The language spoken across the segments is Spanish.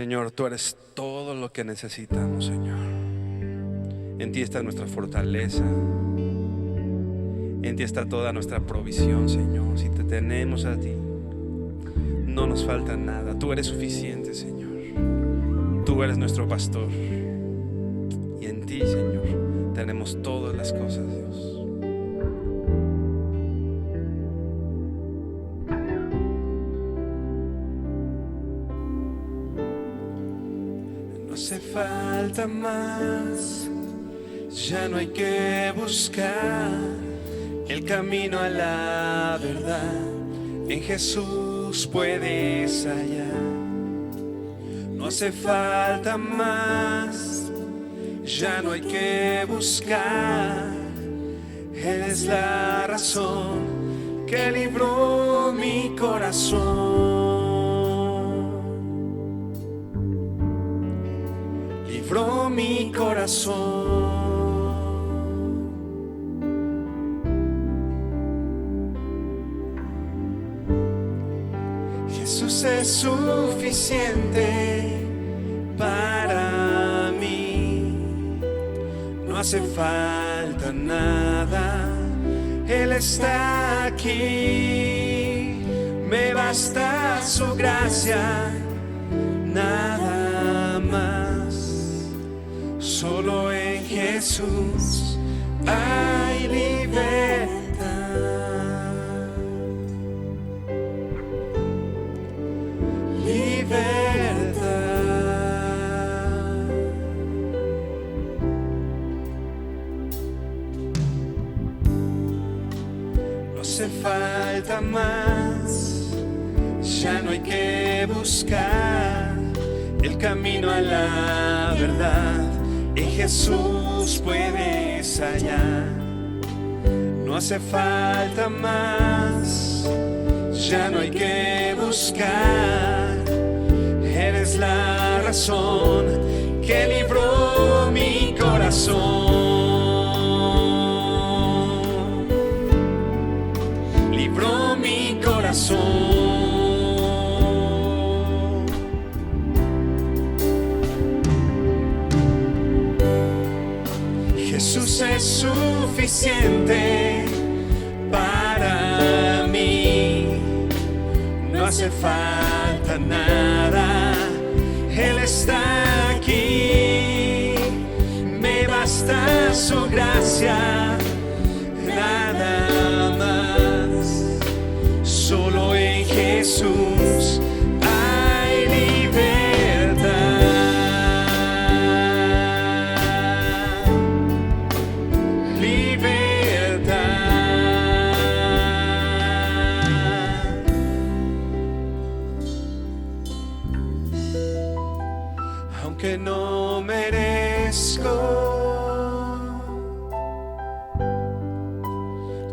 Señor, tú eres todo lo que necesitamos, Señor. En ti está nuestra fortaleza. En ti está toda nuestra provisión, Señor. Si te tenemos a ti, no nos falta nada. Tú eres suficiente, Señor. Tú eres nuestro pastor. Y en ti, Señor, tenemos todas las cosas, Dios. No hace falta más, ya no hay que buscar el camino a la verdad. En Jesús puedes hallar. No hace falta más, ya no hay que buscar. Él es la razón que libró mi corazón. Libró mi corazón. Jesús es suficiente para mí. No hace falta nada, Él está aquí. Me basta su gracia, nada más. Solo en Jesús hay libertad. No hace falta más, ya no hay que buscar el camino a la verdad. En Jesús puedes hallar. No hace falta más, ya no hay que buscar. Eres la razón que libró mi corazón. Libró mi corazón. Jesús es suficiente para mí. No hace falta nada, Él está aquí. Me basta su gracia, nada más. Solo en Jesús hay libertad. Que no merezco,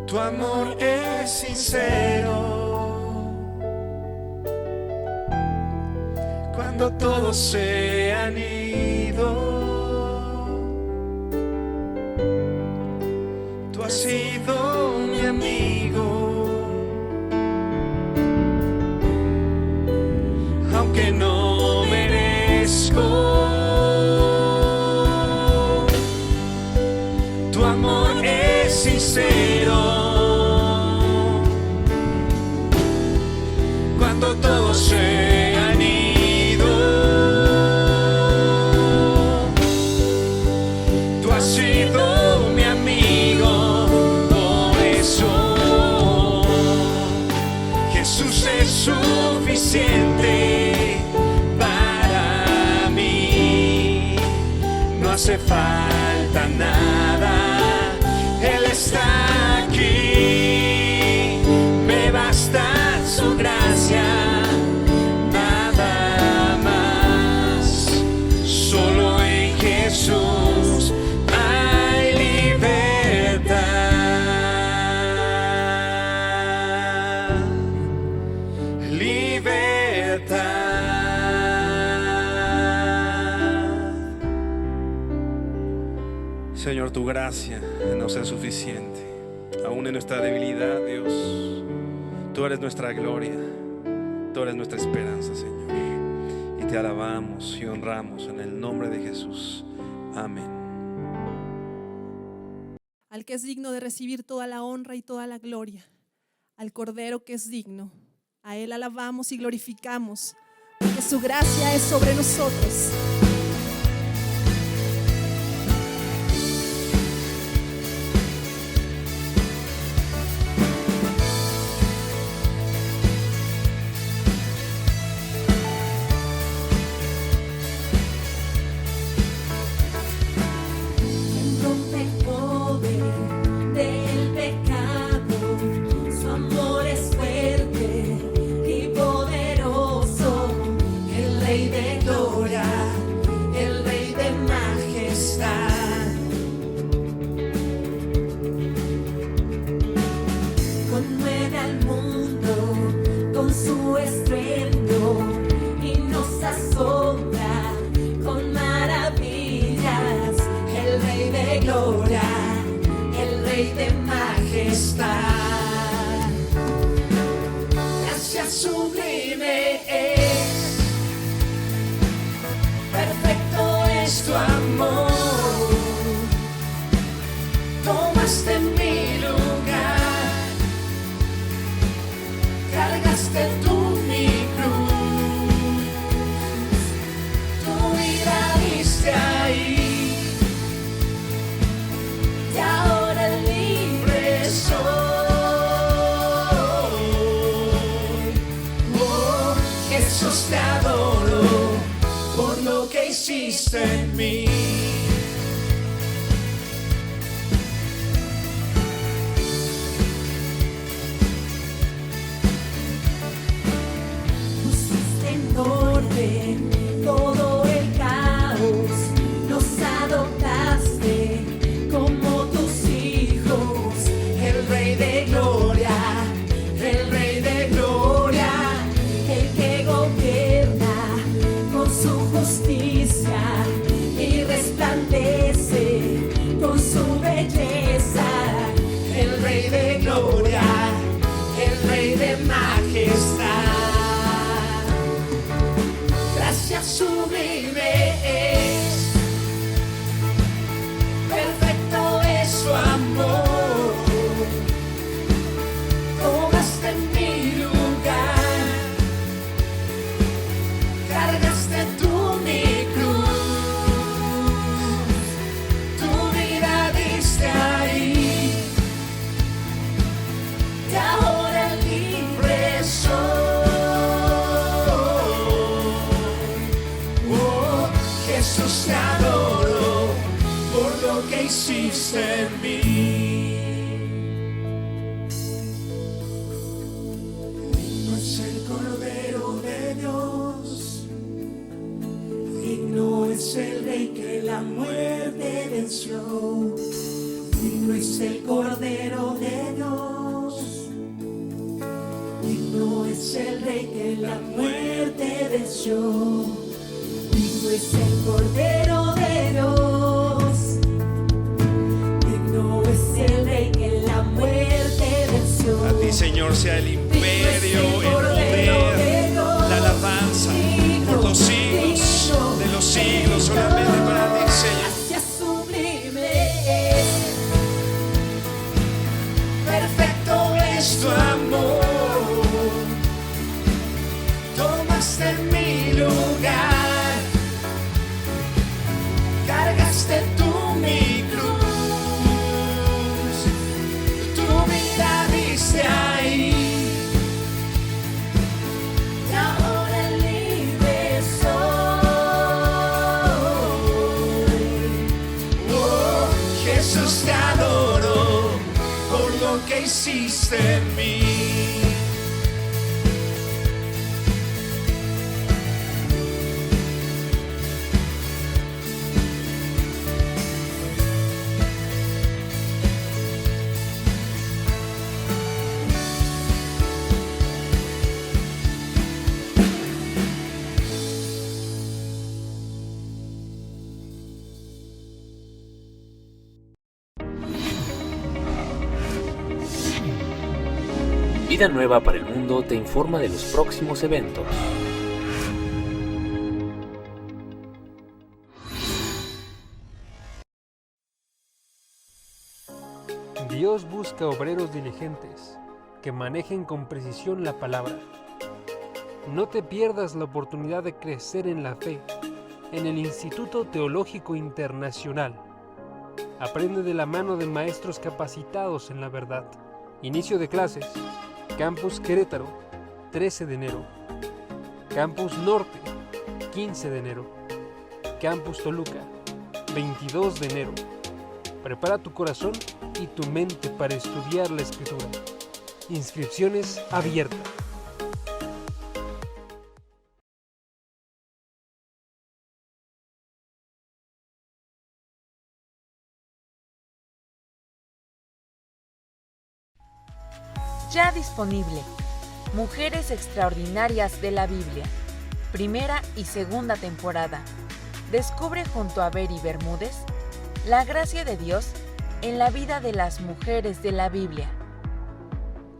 tu amor es sincero. Cuando todos se han ido, tú has sido mi amigo. Aunque no merezco, tu amor es sincero. Cuando todos se han ido, tú has sido mi amigo. Por eso Jesús es suficiente para mí. No hace falta nada, Él está aquí. Me basta su gracia, nada más. Solo en Jesús hay libertad. Libertad. Señor, tu gracia nos es suficiente. Aún en nuestra debilidad, Dios, tú eres nuestra gloria, tú eres nuestra esperanza, Señor. Y te alabamos y honramos en el nombre de Jesús. Amén. Al que es digno de recibir toda la honra y toda la gloria, al Cordero que es digno, a Él alabamos y glorificamos, porque su gracia es sobre nosotros. En mí. Pusiste en orden todo el caos, nos adoptaste como tus hijos, el Rey de Gloria, el Rey de Gloria, el que gobierna con su justicia y resplandece con su belleza, el Rey de Gloria, el Rey de majestad. Gracias sublime es, perfecto es su amor. Tomaste mi lugar, cargaste tú mi cruz, tu vida diste ahí, y ahora libre soy. Oh, Jesús, te adoro por lo que hiciste en mí. Digno es el Cordero de Dios, digno es el Rey que la muerte venció. Digno es el Cordero de Dios, digno es el Rey que la muerte venció. Digno es el Cordero de Dios, digno es el Rey que la muerte venció. A ti, Señor, sea el imperio, el poder, la alabanza por los siglos de los siglos, solamente para ti, Señor. Gracias sublime es, perfecto es tu amor. Tomaste mi lugar, cargaste tú mi cruz, tu vida diste ahí, y ahora libre soy. Oh, Jesús, te adoro por lo que hiciste en mí. Vida Nueva para el Mundo te informa de los próximos eventos. Dios busca obreros diligentes que manejen con precisión la palabra. No te pierdas la oportunidad de crecer en la fe en el Instituto Teológico Internacional. Aprende de la mano de maestros capacitados en la verdad. Inicio de clases. Campus Querétaro, 13 de enero. Campus Norte, 15 de enero. Campus Toluca, 22 de enero. Prepara tu corazón y tu mente para estudiar la Escritura. Inscripciones abiertas. Ya disponible. Mujeres Extraordinarias de la Biblia. Primera y segunda temporada. Descubre junto a Beri Bermúdez la gracia de Dios en la vida de las mujeres de la Biblia.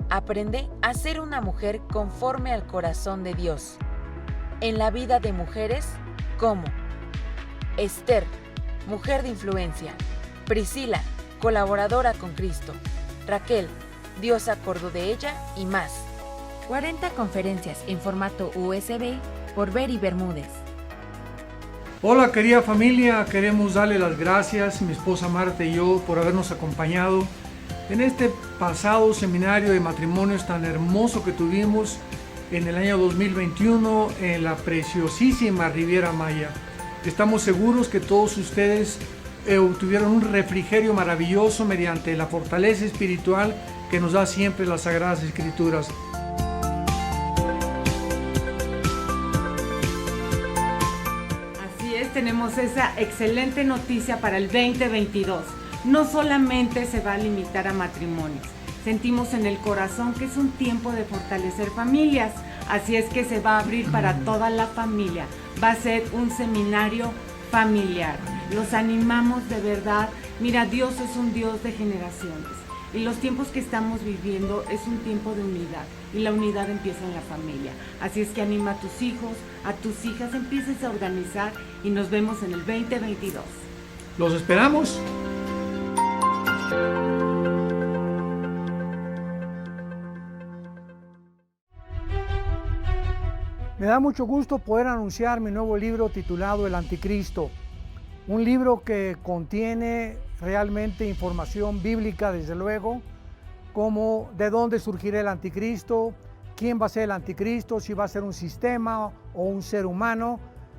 Aprende a ser una mujer conforme al corazón de Dios. En la vida de mujeres como Esther, mujer de influencia. Priscila, colaboradora con Cristo. Raquel, Dios acordó de ella y más. 40 conferencias en formato USB por Beri Bermúdez. Hola querida familia, queremos darle las gracias, mi esposa Marta y yo, por habernos acompañado en este pasado seminario de matrimonios tan hermoso que tuvimos en el año 2021 en la preciosísima Riviera Maya. Estamos seguros que todos ustedes obtuvieron un refrigerio maravilloso mediante la fortaleza espiritual que nos da siempre las Sagradas Escrituras. Tenemos esa excelente noticia para el 2022. No solamente se va a limitar a matrimonios. Sentimos en el corazón que es un tiempo de fortalecer familias. Así es que se va a abrir para toda la familia. Va a ser un seminario familiar. Los animamos de verdad. Mira, Dios es un Dios de generaciones. Y los tiempos que estamos viviendo es un tiempo de unidad. Y la unidad empieza en la familia. Así es que anima a tus hijos, a tus hijas, empieces a organizar y nos vemos en el 2022. ¡Los esperamos! Me da mucho gusto poder anunciar mi nuevo libro titulado El Anticristo. Un libro que contiene realmente información bíblica, desde luego, como de dónde surgirá el anticristo, quién va a ser el anticristo, si va a ser un sistema o un ser humano,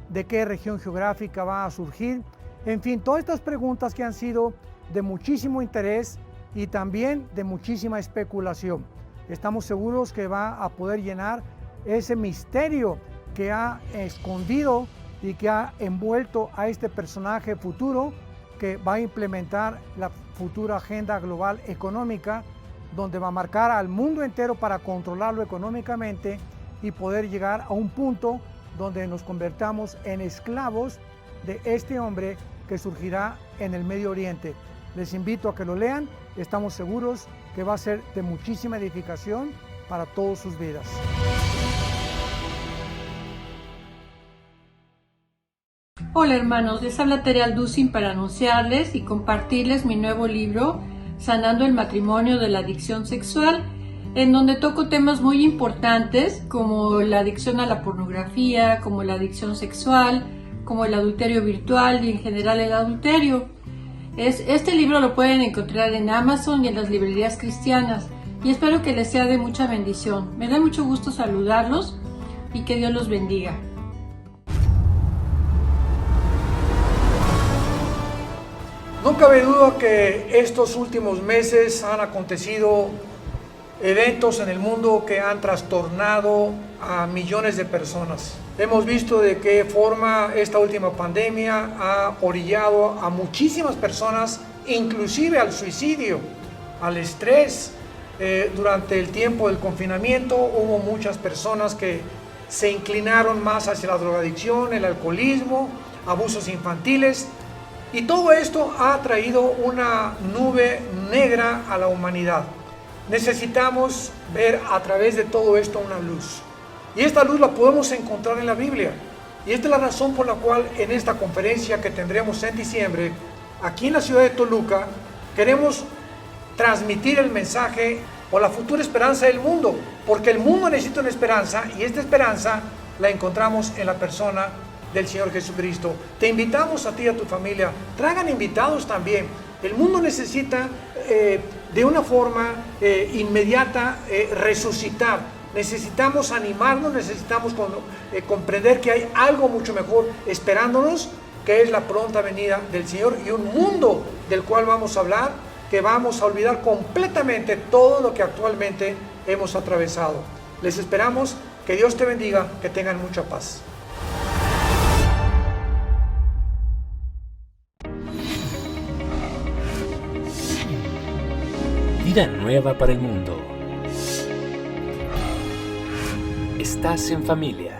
de qué región geográfica va a surgir. En fin, todas estas preguntas que han sido de muchísimo interés y también de muchísima especulación. Estamos seguros que va a poder llenar ese misterio que ha escondido y que ha envuelto a este personaje futuro que va a implementar la futura agenda global económica, donde va a marcar al mundo entero para controlarlo económicamente y poder llegar a un punto donde nos convertamos en esclavos de este hombre que surgirá en el Medio Oriente. Les invito a que lo lean, estamos seguros que va a ser de muchísima edificación para todas sus vidas. Hola hermanos, les habla Tere Alducin para anunciarles y compartirles mi nuevo libro, Sanando el matrimonio de la adicción sexual, en donde toco temas muy importantes como la adicción a la pornografía, como la adicción sexual, como el adulterio virtual y en general el adulterio. Este libro lo pueden encontrar en Amazon y en las librerías cristianas y espero que les sea de mucha bendición. Me da mucho gusto saludarlos y que Dios los bendiga. No cabe duda que estos últimos meses han acontecido eventos en el mundo que han trastornado a millones de personas. Hemos visto de qué forma esta última pandemia ha orillado a muchísimas personas, inclusive al suicidio, al estrés. Durante el tiempo del confinamiento hubo muchas personas que se inclinaron más hacia la drogadicción, el alcoholismo, abusos infantiles. Y todo esto ha traído una nube negra a la humanidad. Necesitamos ver a través de todo esto una luz. Y esta luz la podemos encontrar en la Biblia. Y esta es la razón por la cual en esta conferencia que tendremos en diciembre, aquí en la ciudad de Toluca, queremos transmitir el mensaje o la futura esperanza del mundo, porque el mundo necesita una esperanza y esta esperanza la encontramos en la persona del Señor Jesucristo. Te invitamos a ti y a tu familia, traigan invitados también. El mundo necesita de una forma inmediata resucitar. Necesitamos animarnos, necesitamos comprender que hay algo mucho mejor esperándonos, que es la pronta venida del Señor y un mundo del cual vamos a hablar, que vamos a olvidar completamente todo lo que actualmente hemos atravesado. Les esperamos, que Dios te bendiga, que tengan mucha paz. Vida nueva para el mundo. Estás en familia.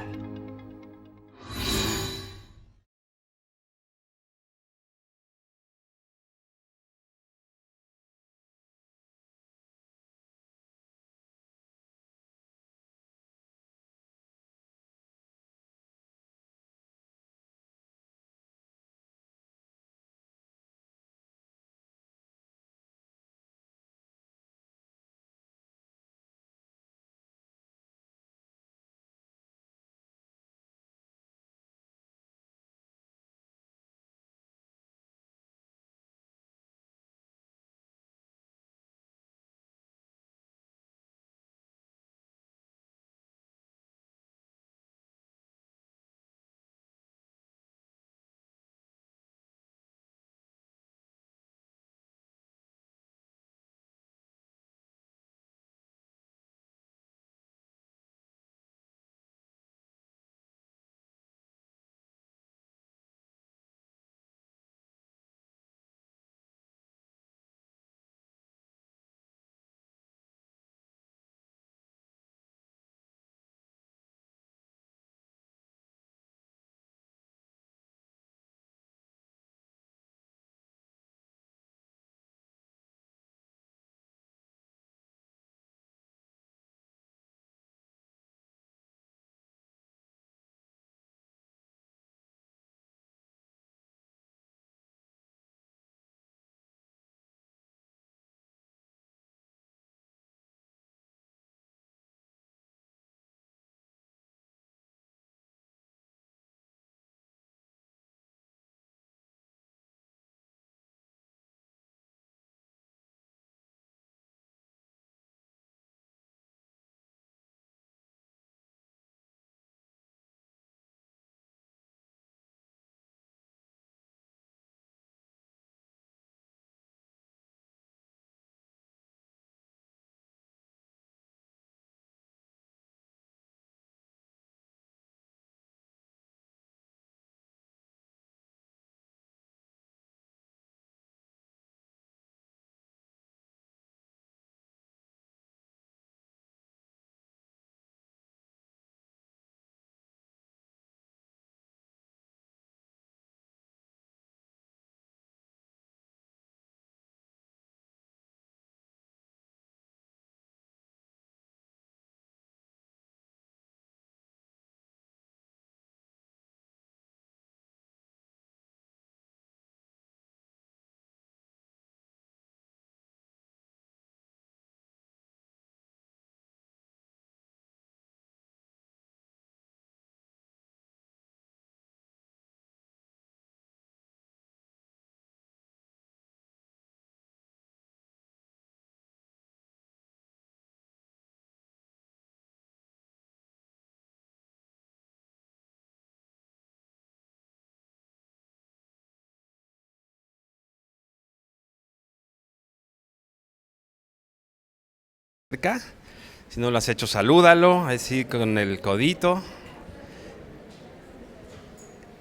Si no lo has hecho, salúdalo, así con el codito.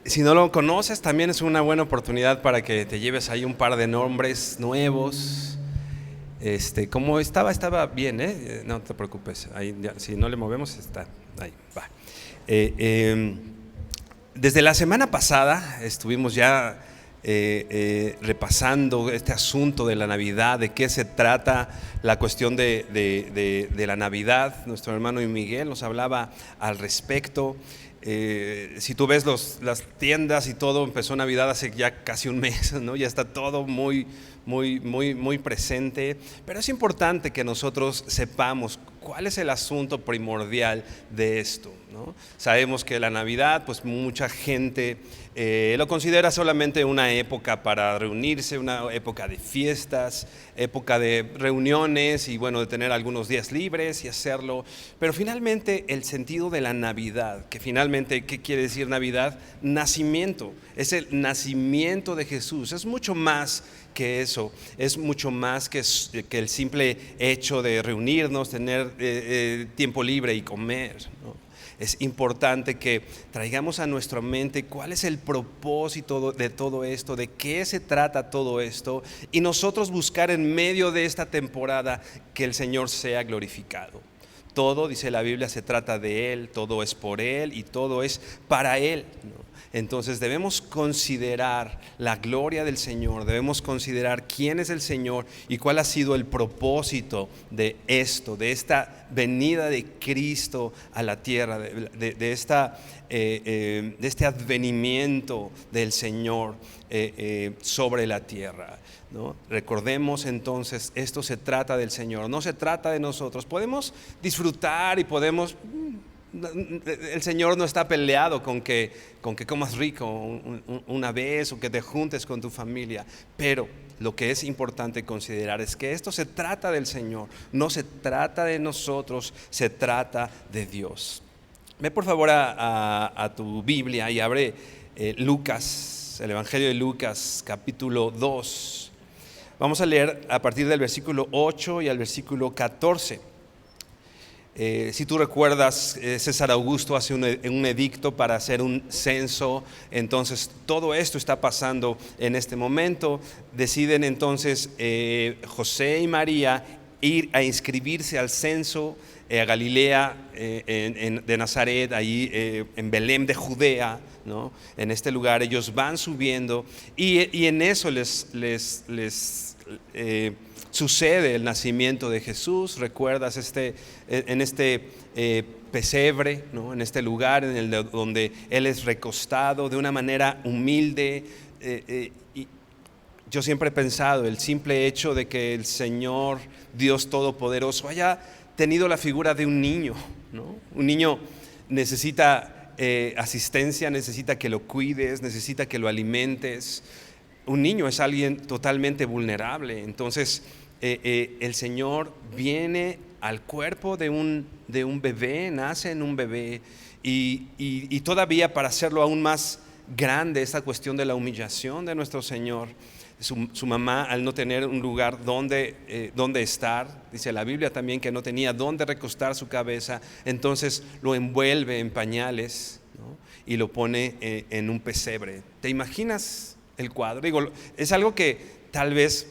Si no lo conoces, también es una buena oportunidad para que te lleves ahí un par de nombres nuevos. Como estaba bien, no te preocupes. Ahí, si no le movemos, está ahí, va. Desde la semana pasada estuvimos ya repasando este asunto de la Navidad, de qué se trata la cuestión de la Navidad. Nuestro hermano Miguel nos hablaba al respecto. Si tú ves las tiendas y todo, empezó Navidad hace ya casi un mes, ¿no? Ya está todo muy presente, pero es importante que nosotros sepamos cuál es el asunto primordial de esto, ¿no? Sabemos que la Navidad, pues mucha gente lo considera solamente una época para reunirse, una época de fiestas, época de reuniones y bueno, de tener algunos días libres y hacerlo, pero finalmente el sentido de la Navidad, que finalmente, ¿qué quiere decir Navidad? Nacimiento, es el nacimiento de Jesús, es mucho más que eso, es mucho más que el simple hecho de reunirnos, tener tiempo libre y comer, ¿no? Es importante que traigamos a nuestra mente cuál es el propósito de todo esto, de qué se trata todo esto, y nosotros buscar en medio de esta temporada que el Señor sea glorificado. Todo, dice la Biblia, se trata de Él, todo es por Él y todo es para Él, ¿no? Entonces debemos considerar la gloria del Señor, debemos considerar quién es el Señor y cuál ha sido el propósito de esto, de esta venida de Cristo a la tierra, de este advenimiento del Señor sobre la tierra, ¿no? Recordemos entonces, esto se trata del Señor, no se trata de nosotros. Podemos disfrutar y podemos... El Señor no está peleado con que comas rico una vez o que te juntes con tu familia, pero lo que es importante considerar es que esto se trata del Señor, no se trata de nosotros, se trata de Dios. Ve por favor a tu Biblia y abre Lucas, el Evangelio de Lucas, capítulo 2. Vamos a leer a partir del versículo 8 y al versículo 14. Si tú recuerdas, César Augusto hace un edicto para hacer un censo, entonces todo esto está pasando en este momento. Deciden entonces José y María ir a inscribirse al censo a Galilea de Nazaret, ahí en Belén de Judea, ¿no? En este lugar ellos van subiendo y en eso sucede el nacimiento de Jesús. Recuerdas en este pesebre, ¿no? En este lugar donde Él es recostado de una manera humilde. Y yo siempre he pensado, el simple hecho de que el Señor, Dios Todopoderoso, haya tenido la figura de un niño, ¿no? Un niño necesita asistencia, necesita que lo cuides, necesita que lo alimentes. Un niño es alguien totalmente vulnerable. Entonces el Señor viene al cuerpo de un bebé, nace en un bebé y todavía para hacerlo aún más grande esta cuestión de la humillación de nuestro Señor, su mamá, al no tener un lugar donde estar, dice la Biblia también que no tenía donde recostar su cabeza, entonces lo envuelve en pañales, ¿no? Y lo pone en un pesebre. ¿Te imaginas el cuadro? Digo, es algo que tal vez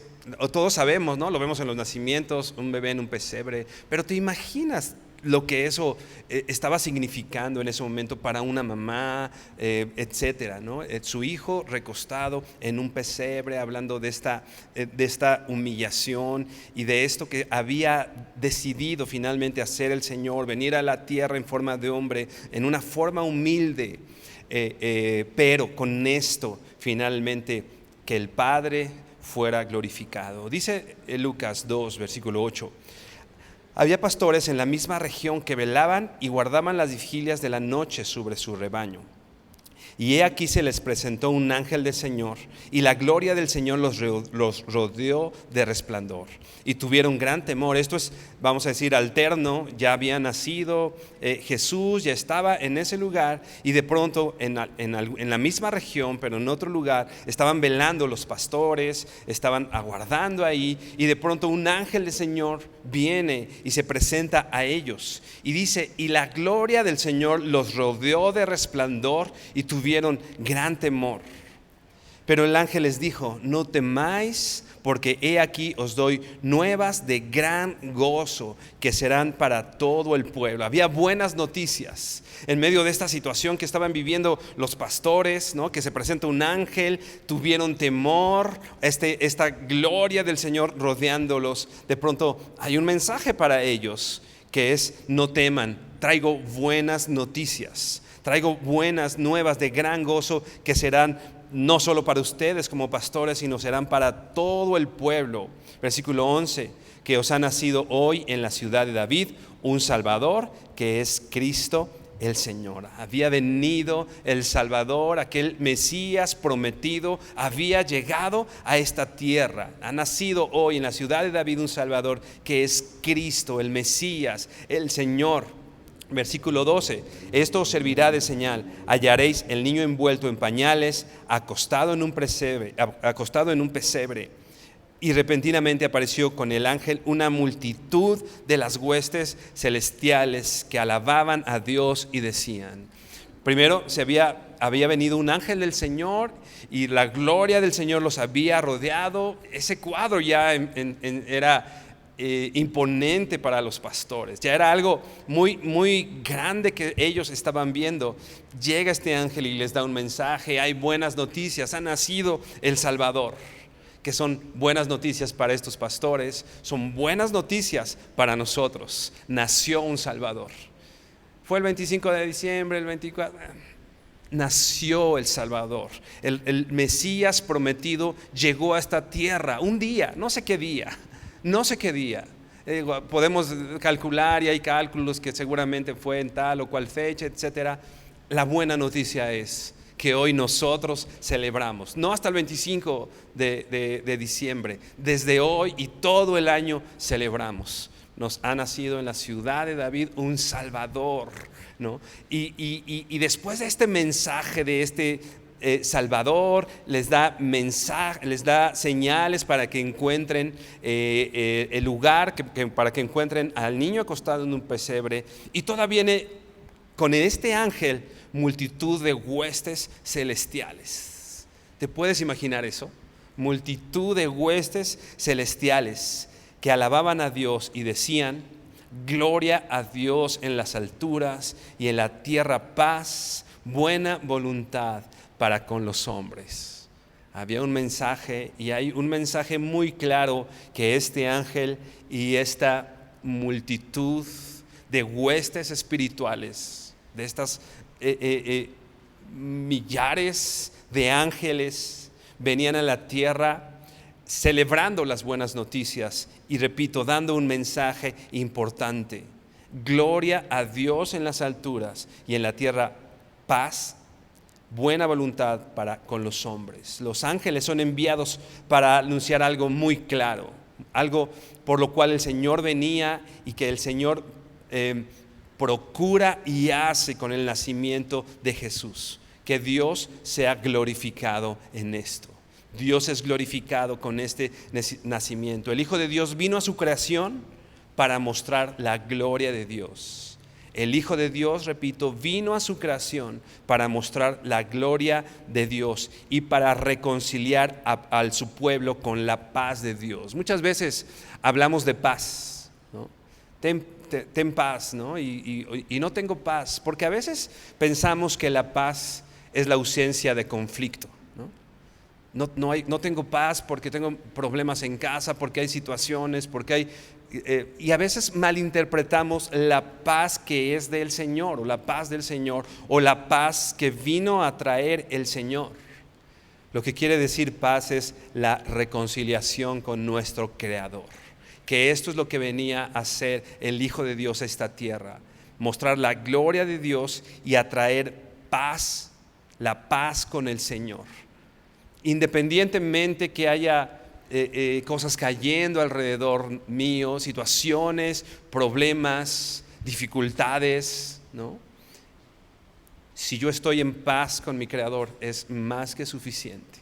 todos sabemos, ¿no? Lo vemos en los nacimientos, un bebé en un pesebre, pero ¿te imaginas lo que eso estaba significando en ese momento para una mamá, etcétera, ¿no? Su hijo recostado en un pesebre, hablando de esta humillación y de esto que había decidido finalmente hacer el Señor, venir a la tierra en forma de hombre, en una forma humilde, pero con esto finalmente que el Padre fuera glorificado. Dice Lucas 2, versículo 8. Había pastores en la misma región que velaban y guardaban las vigilias de la noche sobre su rebaño. Y he aquí se les presentó un ángel del Señor, y la gloria del Señor los rodeó de resplandor. Y tuvieron gran temor. Esto es, vamos a decir, alterno. Ya había nacido Jesús, ya estaba en ese lugar, y de pronto en la misma región, pero en otro lugar, estaban velando los pastores, estaban aguardando ahí, y de pronto un ángel del Señor viene y se presenta a ellos. Y dice, y la gloria del Señor los rodeó de resplandor, y tuvieron gran temor. Pero el ángel les dijo, no temáis, porque he aquí os doy nuevas de gran gozo que serán para todo el pueblo. Había buenas noticias en medio de esta situación que estaban viviendo los pastores, ¿no? Que se presenta un ángel, tuvieron temor, esta gloria del Señor rodeándolos. De pronto hay un mensaje para ellos que es, no teman, traigo buenas noticias. Traigo buenas nuevas de gran gozo que serán no solo para ustedes como pastores, sino serán para todo el pueblo. Versículo 11, que os ha nacido hoy en la ciudad de David un Salvador, que es Cristo el Señor. Había venido el Salvador, aquel Mesías prometido, había llegado a esta tierra. Ha nacido hoy en la ciudad de David un Salvador, que es Cristo, el Mesías, el Señor. Versículo 12, esto os servirá de señal: hallaréis el niño envuelto en pañales, acostado en un pesebre. Y repentinamente apareció con el ángel una multitud de las huestes celestiales que alababan a Dios y decían. Primero había venido un ángel del Señor y la gloria del Señor los había rodeado. Ese cuadro ya era imponente para los pastores, ya era algo muy, muy grande que ellos estaban viendo. Llega este ángel y les da un mensaje: hay buenas noticias, ha nacido el Salvador. Que son buenas noticias para estos pastores, son buenas noticias para nosotros. Nació un Salvador. Fue el 25 de diciembre, el 24, nació el Salvador. El Mesías prometido llegó a esta tierra un día, no sé qué día. Podemos calcular y hay cálculos que seguramente fue en tal o cual fecha, etcétera. La buena noticia es que hoy nosotros celebramos, no hasta el 25 de diciembre, desde hoy y todo el año celebramos. Nos ha nacido en la ciudad de David un Salvador, ¿no? Y después de este mensaje de este Salvador, les da señales para que encuentren el lugar, para que encuentren al niño acostado en un pesebre. Y todavía viene con este ángel multitud de huestes celestiales. ¿Te puedes imaginar eso? Multitud de huestes celestiales que alababan a Dios y decían: gloria a Dios en las alturas y en la tierra paz, buena voluntad para con los hombres. Había un mensaje, y hay un mensaje muy claro, que este ángel y esta multitud de huestes espirituales, de estas millares de ángeles, venían a la tierra celebrando las buenas noticias y, repito, dando un mensaje importante: gloria a Dios en las alturas y en la tierra paz, buena voluntad para con los hombres. Los ángeles son enviados para anunciar algo muy claro, algo por lo cual el Señor venía y que el Señor procura y hace con el nacimiento de Jesús. Que Dios sea glorificado en esto. Dios es glorificado con este nacimiento. El Hijo de Dios vino a su creación para mostrar la gloria de Dios. El Hijo de Dios, repito, vino a su creación para mostrar la gloria de Dios y para reconciliar a su pueblo con la paz de Dios. Muchas veces hablamos de paz, ¿no? Ten paz, ¿no? Y no tengo paz, porque a veces pensamos que la paz es la ausencia de conflicto, ¿no? No tengo paz porque tengo problemas en casa, porque hay situaciones, porque hay y a veces malinterpretamos la paz que es del Señor, o la paz del Señor, o la paz que vino a traer el Señor. Lo que quiere decir paz es la reconciliación con nuestro Creador. Que esto es lo que venía a hacer el Hijo de Dios a esta tierra: mostrar la gloria de Dios y atraer paz, la paz con el Señor. Independientemente que haya cosas cayendo alrededor mío, situaciones, problemas, dificultades, ¿no? Si yo estoy en paz con mi Creador, es más que suficiente.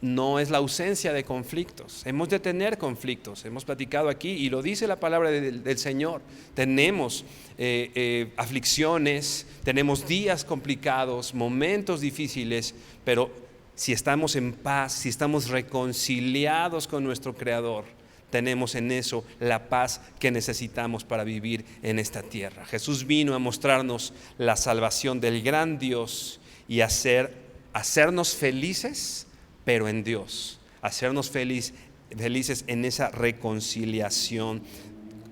No es la ausencia de conflictos. Hemos de tener conflictos. Hemos platicado aquí y lo dice la palabra del Señor. Tenemos aflicciones, tenemos días complicados, momentos difíciles, pero si estamos en paz, si estamos reconciliados con nuestro Creador, tenemos en eso la paz que necesitamos para vivir en esta tierra. Jesús vino a mostrarnos la salvación del gran Dios y hacernos felices, pero en Dios, hacernos felices en esa reconciliación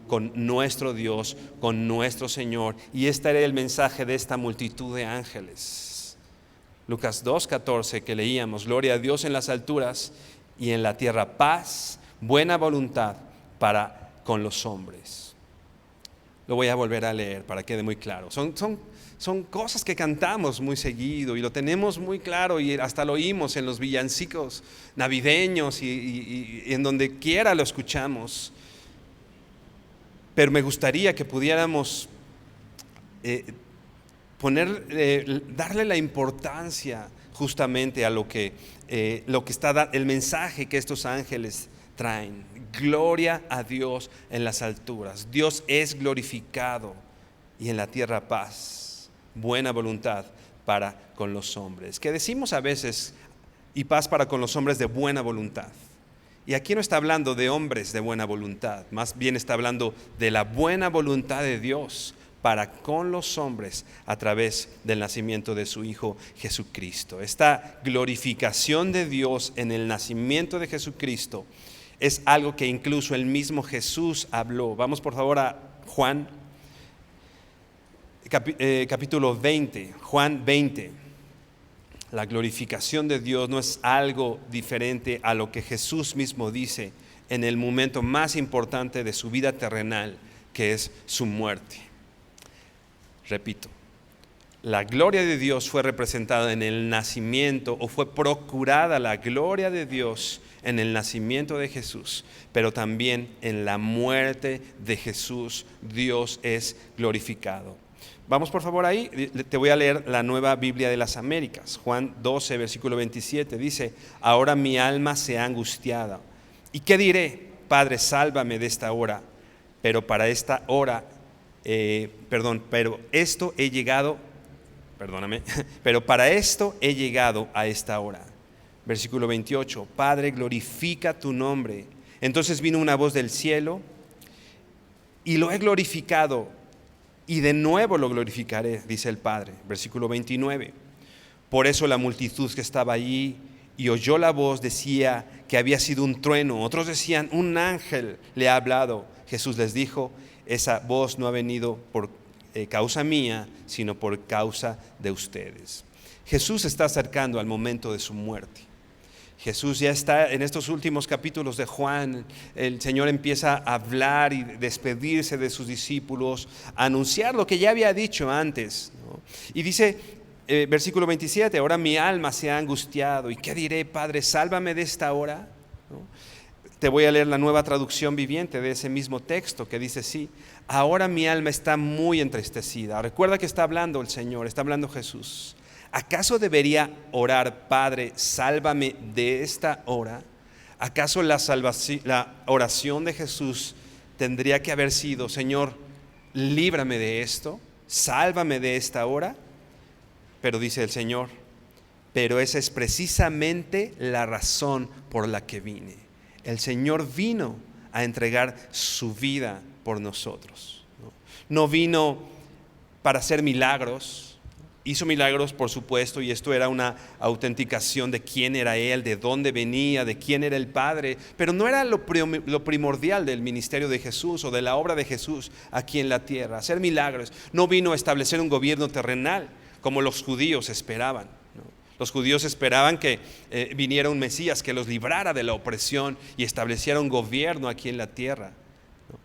con nuestro Dios, con nuestro Señor. Y este era el mensaje de esta multitud de ángeles. Lucas 2:14 que leíamos: gloria a Dios en las alturas y en la tierra paz, buena voluntad para con los hombres. Lo voy a volver a leer para que quede muy claro. Son cosas que cantamos muy seguido y lo tenemos muy claro y hasta lo oímos en los villancicos navideños y en donde quiera lo escuchamos. Pero me gustaría que pudiéramos darle la importancia justamente a lo que está el mensaje que estos ángeles traen. Gloria a Dios en las alturas. Dios es glorificado y en la tierra paz, buena voluntad para con los hombres. Que decimos a veces, y paz para con los hombres de buena voluntad. Y aquí no está hablando de hombres de buena voluntad, más bien está hablando de la buena voluntad de Dios para con los hombres a través del nacimiento de su Hijo Jesucristo. Esta glorificación de Dios en el nacimiento de Jesucristo es algo que incluso el mismo Jesús habló. Vamos por favor a Juan, capítulo 20, Juan 20. La glorificación de Dios no es algo diferente a lo que Jesús mismo dice en el momento más importante de su vida terrenal, que es su muerte. Repito, la gloria de Dios fue representada en el nacimiento, o fue procurada la gloria de Dios en el nacimiento de Jesús, pero también en la muerte de Jesús Dios es glorificado. Vamos por favor ahí, te voy a leer la Nueva Biblia de las Américas. Juan 12, versículo 27 dice: ahora mi alma se ha angustiado. ¿Y qué diré? Padre, sálvame de esta hora. Pero para esta hora, pero para esto he llegado a esta hora. Versículo 28, Padre, glorifica tu nombre. Entonces vino una voz del cielo: y lo he glorificado, y de nuevo lo glorificaré, dice el Padre. Versículo 29, por eso la multitud que estaba allí y oyó la voz decía que había sido un trueno. Otros decían: un ángel le ha hablado. Jesús les dijo: esa voz no ha venido por causa mía, sino por causa de ustedes. Jesús está acercando al momento de su muerte. Jesús ya está en estos últimos capítulos de Juan. El Señor empieza a hablar y despedirse de sus discípulos, a anunciar lo que ya había dicho antes, ¿no? Y dice, versículo 27, ahora mi alma se ha angustiado. ¿Y qué diré? Padre, sálvame de esta hora, ¿no? Te voy a leer la Nueva Traducción Viviente de ese mismo texto que dice así: ahora mi alma está muy entristecida. Recuerda que está hablando el Señor, está hablando Jesús. ¿Acaso debería orar: Padre, sálvame de esta hora? ¿Acaso la oración de Jesús tendría que haber sido: Señor, líbrame de esto, sálvame de esta hora? Pero dice el Señor: pero esa es precisamente la razón por la que vine. El Señor vino a entregar su vida por nosotros. No vino para hacer milagros. Hizo milagros, por supuesto, y esto era una autenticación de quién era Él, de dónde venía, de quién era el Padre, pero no era lo primordial del ministerio de Jesús o de la obra de Jesús aquí en la tierra. Hacer milagros. No vino a establecer un gobierno terrenal como los judíos esperaban, ¿no? Los judíos esperaban que viniera un Mesías que los librara de la opresión y estableciera un gobierno aquí en la tierra.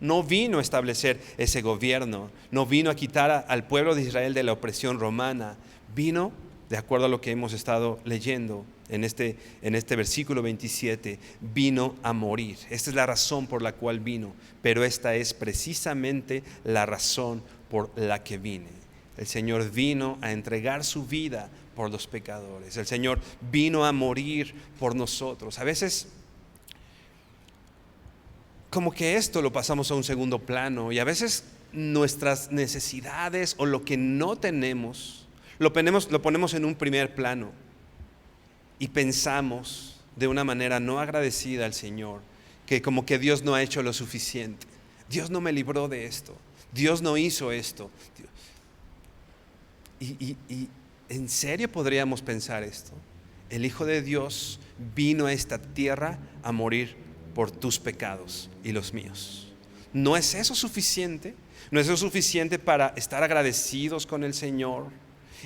No vino a establecer ese gobierno, no vino a quitar al pueblo de Israel de la opresión romana. Vino, de acuerdo a lo que hemos estado leyendo en este versículo 27, vino a morir. Esta es la razón por la cual vino, pero esta es precisamente la razón por la que vine. El Señor vino a entregar su vida por los pecadores. El Señor vino a morir por nosotros. A veces como que esto lo pasamos a un segundo plano, y a veces nuestras necesidades o lo que no tenemos lo ponemos en un primer plano y pensamos de una manera no agradecida al Señor que como que Dios no ha hecho lo suficiente. Dios no me libró de esto, Dios no hizo esto. Y ¿en serio podríamos pensar esto? El Hijo de Dios vino a esta tierra a morir por tus pecados y los míos. ¿No es eso suficiente? ¿No es eso suficiente para estar agradecidos con el Señor?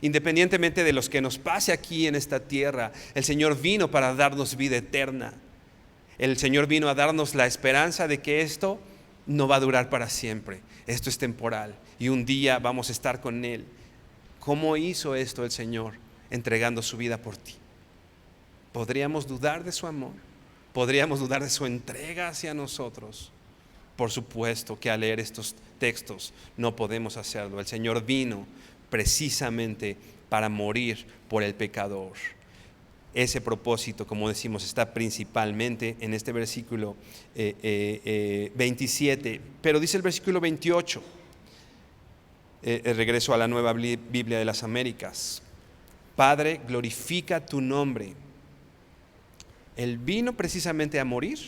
Independientemente de los que nos pase aquí en esta tierra, el Señor vino para darnos vida eterna. El Señor vino a darnos la esperanza de que esto no va a durar para siempre. Esto es temporal y un día vamos a estar con Él. ¿Cómo hizo esto el Señor? Entregando su vida por ti. ¿Podríamos dudar de su amor? ¿Podríamos dudar de su entrega hacia nosotros? Por supuesto que al leer estos textos no podemos hacerlo. El Señor vino precisamente para morir por el pecador. Ese propósito, como decimos, está principalmente en este versículo 27. Pero dice el versículo 28, regreso a la Nueva Biblia de las Américas: Padre, glorifica tu nombre. Él vino precisamente a morir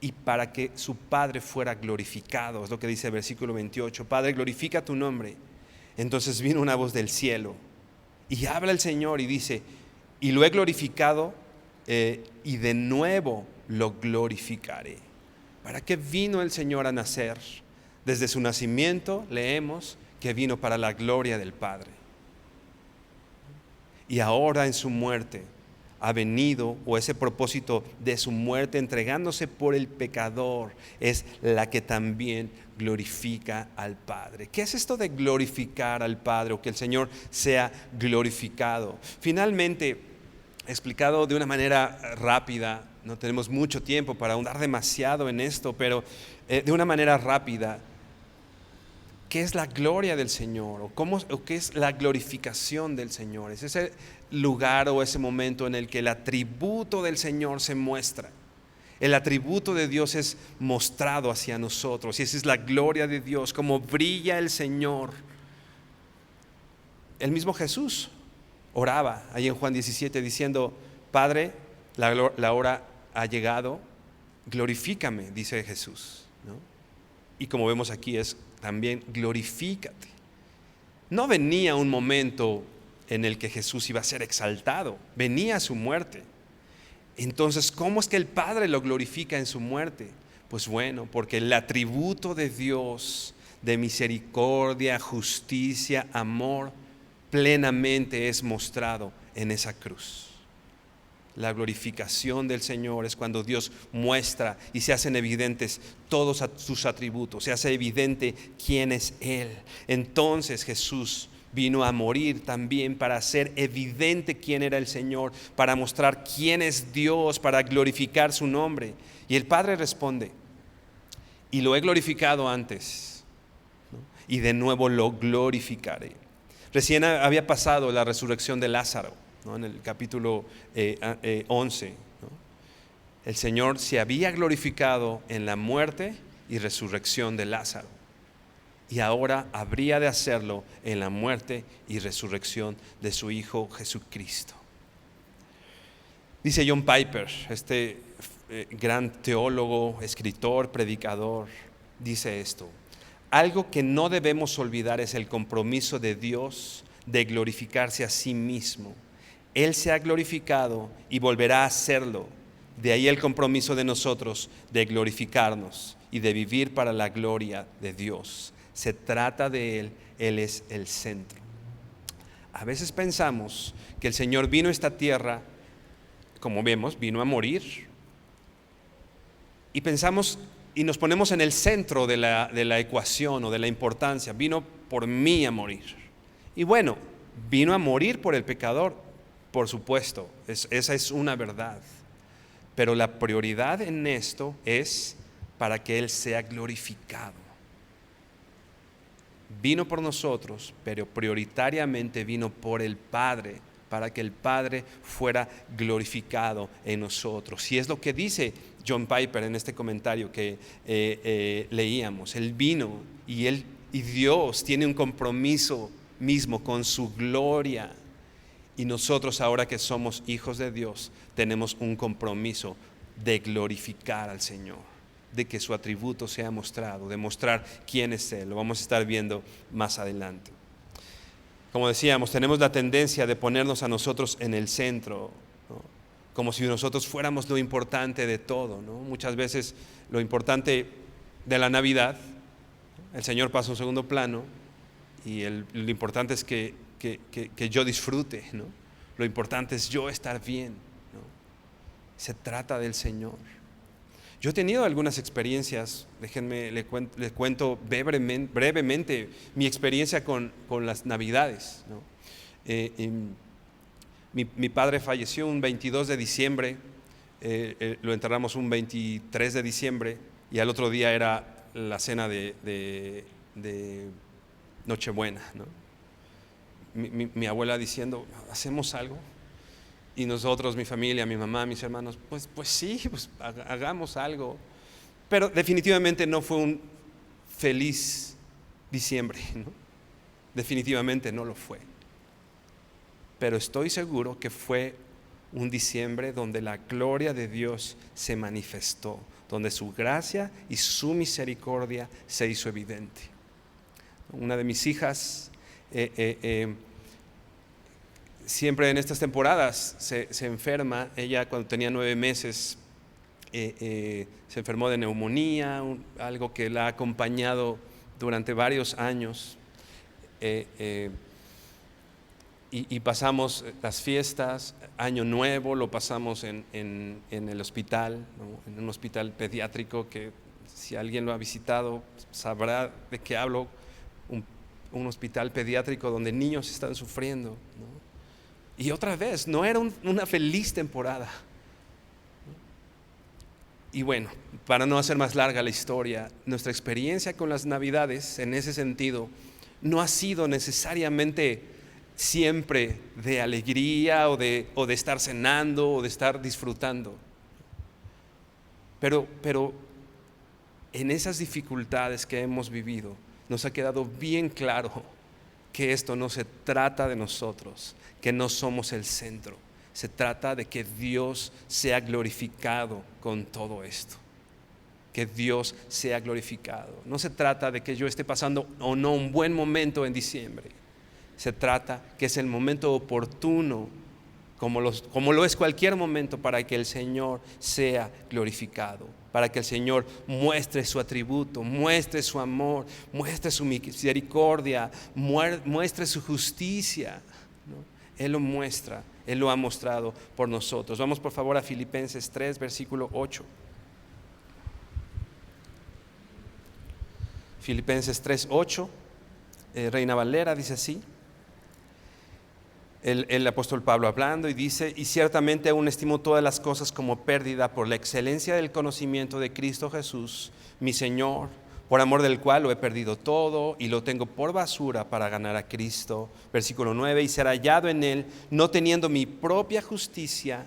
y para que su Padre fuera glorificado. Es lo que dice el versículo 28. Padre, glorifica tu nombre. Entonces vino una voz del cielo y habla el Señor y dice: y lo he glorificado y de nuevo lo glorificaré. ¿Para qué vino el Señor a nacer? Desde su nacimiento leemos que vino para la gloria del Padre. Y ahora en su muerte ha venido, o ese propósito de su muerte entregándose por el pecador, es la que también glorifica al Padre. ¿Qué es esto de glorificar al Padre, o que el Señor sea glorificado? Finalmente, explicado de una manera rápida, no tenemos mucho tiempo para ahondar demasiado en esto, pero de una manera rápida, ¿qué es la gloria del Señor? ¿O qué es la glorificación del Señor? Es ese lugar o ese momento en el que el atributo del Señor se muestra. El atributo de Dios es mostrado hacia nosotros, y esa es la gloria de Dios, como brilla el Señor. El mismo Jesús oraba ahí en Juan 17 diciendo: Padre, la hora ha llegado, glorifícame, dice Jesús, ¿no? Y como vemos aquí es también glorifícate. No venía un momento en el que Jesús iba a ser exaltado, venía su muerte. Entonces, ¿cómo es que el Padre lo glorifica en su muerte? Pues bueno, porque el atributo de Dios, de misericordia, justicia, amor, plenamente es mostrado en esa cruz. La glorificación del Señor es cuando Dios muestra y se hacen evidentes todos sus atributos, se hace evidente quién es Él. Entonces Jesús vino a morir también para hacer evidente quién era el Señor, para mostrar quién es Dios, para glorificar su nombre. Y el Padre responde: y lo he glorificado antes, ¿no? Y de nuevo lo glorificaré. Recién había pasado la resurrección de Lázaro, ¿no? En el capítulo 11, ¿no? El Señor se había glorificado en la muerte y resurrección de Lázaro, y ahora habría de hacerlo en la muerte y resurrección de su Hijo Jesucristo. Dice John Piper, este gran teólogo, escritor, predicador, dice esto: algo que no debemos olvidar es el compromiso de Dios de glorificarse a sí mismo. Él se ha glorificado y volverá a hacerlo. De ahí el compromiso de nosotros de glorificarnos y de vivir para la gloria de Dios. Se trata de Él, Él es el centro. A veces pensamos que el Señor vino a esta tierra, como vemos, vino a morir. Y pensamos y nos ponemos en el centro de la ecuación o de la importancia. Vino por mí a morir. Y bueno, vino a morir por el pecador, por supuesto, esa es una verdad. Pero la prioridad en esto es para que Él sea glorificado. Vino por nosotros, pero prioritariamente vino por el Padre, para que el Padre fuera glorificado en nosotros. Y es lo que dice John Piper en este comentario que leíamos. Él vino y Dios tiene un compromiso mismo con su gloria. Y nosotros, ahora que somos hijos de Dios, tenemos un compromiso de glorificar al Señor, de que su atributo sea mostrado, de mostrar quién es Él. Lo vamos a estar viendo más adelante. Como decíamos, tenemos la tendencia de ponernos a nosotros en el centro, ¿no? Como si nosotros fuéramos lo importante de todo, ¿no? Muchas veces lo importante de la Navidad, el Señor pasa a un segundo plano y lo importante es que yo disfrute, ¿no? Lo importante es yo estar bien, ¿no? Se trata del Señor. Yo he tenido algunas experiencias, déjenme, le cuento brevemente mi experiencia con las Navidades, ¿no? Mi padre falleció un 22 de diciembre, lo enterramos un 23 de diciembre y al otro día era la cena de Nochebuena, ¿no? Mi abuela diciendo, ¿hacemos algo? Y nosotros, mi familia, mi mamá, mis hermanos, pues sí, pues hagamos algo. Pero definitivamente no fue un feliz diciembre, ¿no? Definitivamente no lo fue. Pero estoy seguro que fue un diciembre donde la gloria de Dios se manifestó, donde su gracia y su misericordia se hizo evidente. Una de mis hijas siempre en estas temporadas se enferma. Ella cuando tenía 9 meses se enfermó de neumonía, algo que la ha acompañado durante varios años. Y pasamos las fiestas, Año Nuevo, lo pasamos en el hospital, ¿no? En un hospital pediátrico que si alguien lo ha visitado sabrá de qué hablo, un hospital pediátrico donde niños están sufriendo, ¿no? Y otra vez, no era una feliz temporada. Y bueno, para no hacer más larga la historia, nuestra experiencia con las Navidades en ese sentido no ha sido necesariamente siempre de alegría o de estar cenando o de estar disfrutando. Pero en esas dificultades que hemos vivido nos ha quedado bien claro que esto no se trata de nosotros, que no somos el centro. Se trata de que Dios sea glorificado con todo esto. Que Dios sea glorificado. No se trata de que yo esté pasando o no un buen momento en diciembre. Se trata que es el momento oportuno, como lo es cualquier momento, para que el Señor sea glorificado, para que el Señor muestre su atributo, muestre su amor, muestre su misericordia, muestre su justicia, ¿no? Él lo muestra, Él lo ha mostrado por nosotros. Vamos por favor a Filipenses 3, versículo 8. Filipenses 3, 8, Reina Valera dice así. El apóstol Pablo hablando y dice: y ciertamente aún estimo todas las cosas como pérdida por la excelencia del conocimiento de Cristo Jesús, mi Señor, por amor del cual lo he perdido todo y lo tengo por basura para ganar a Cristo. Versículo 9, y ser hallado en Él, no teniendo mi propia justicia,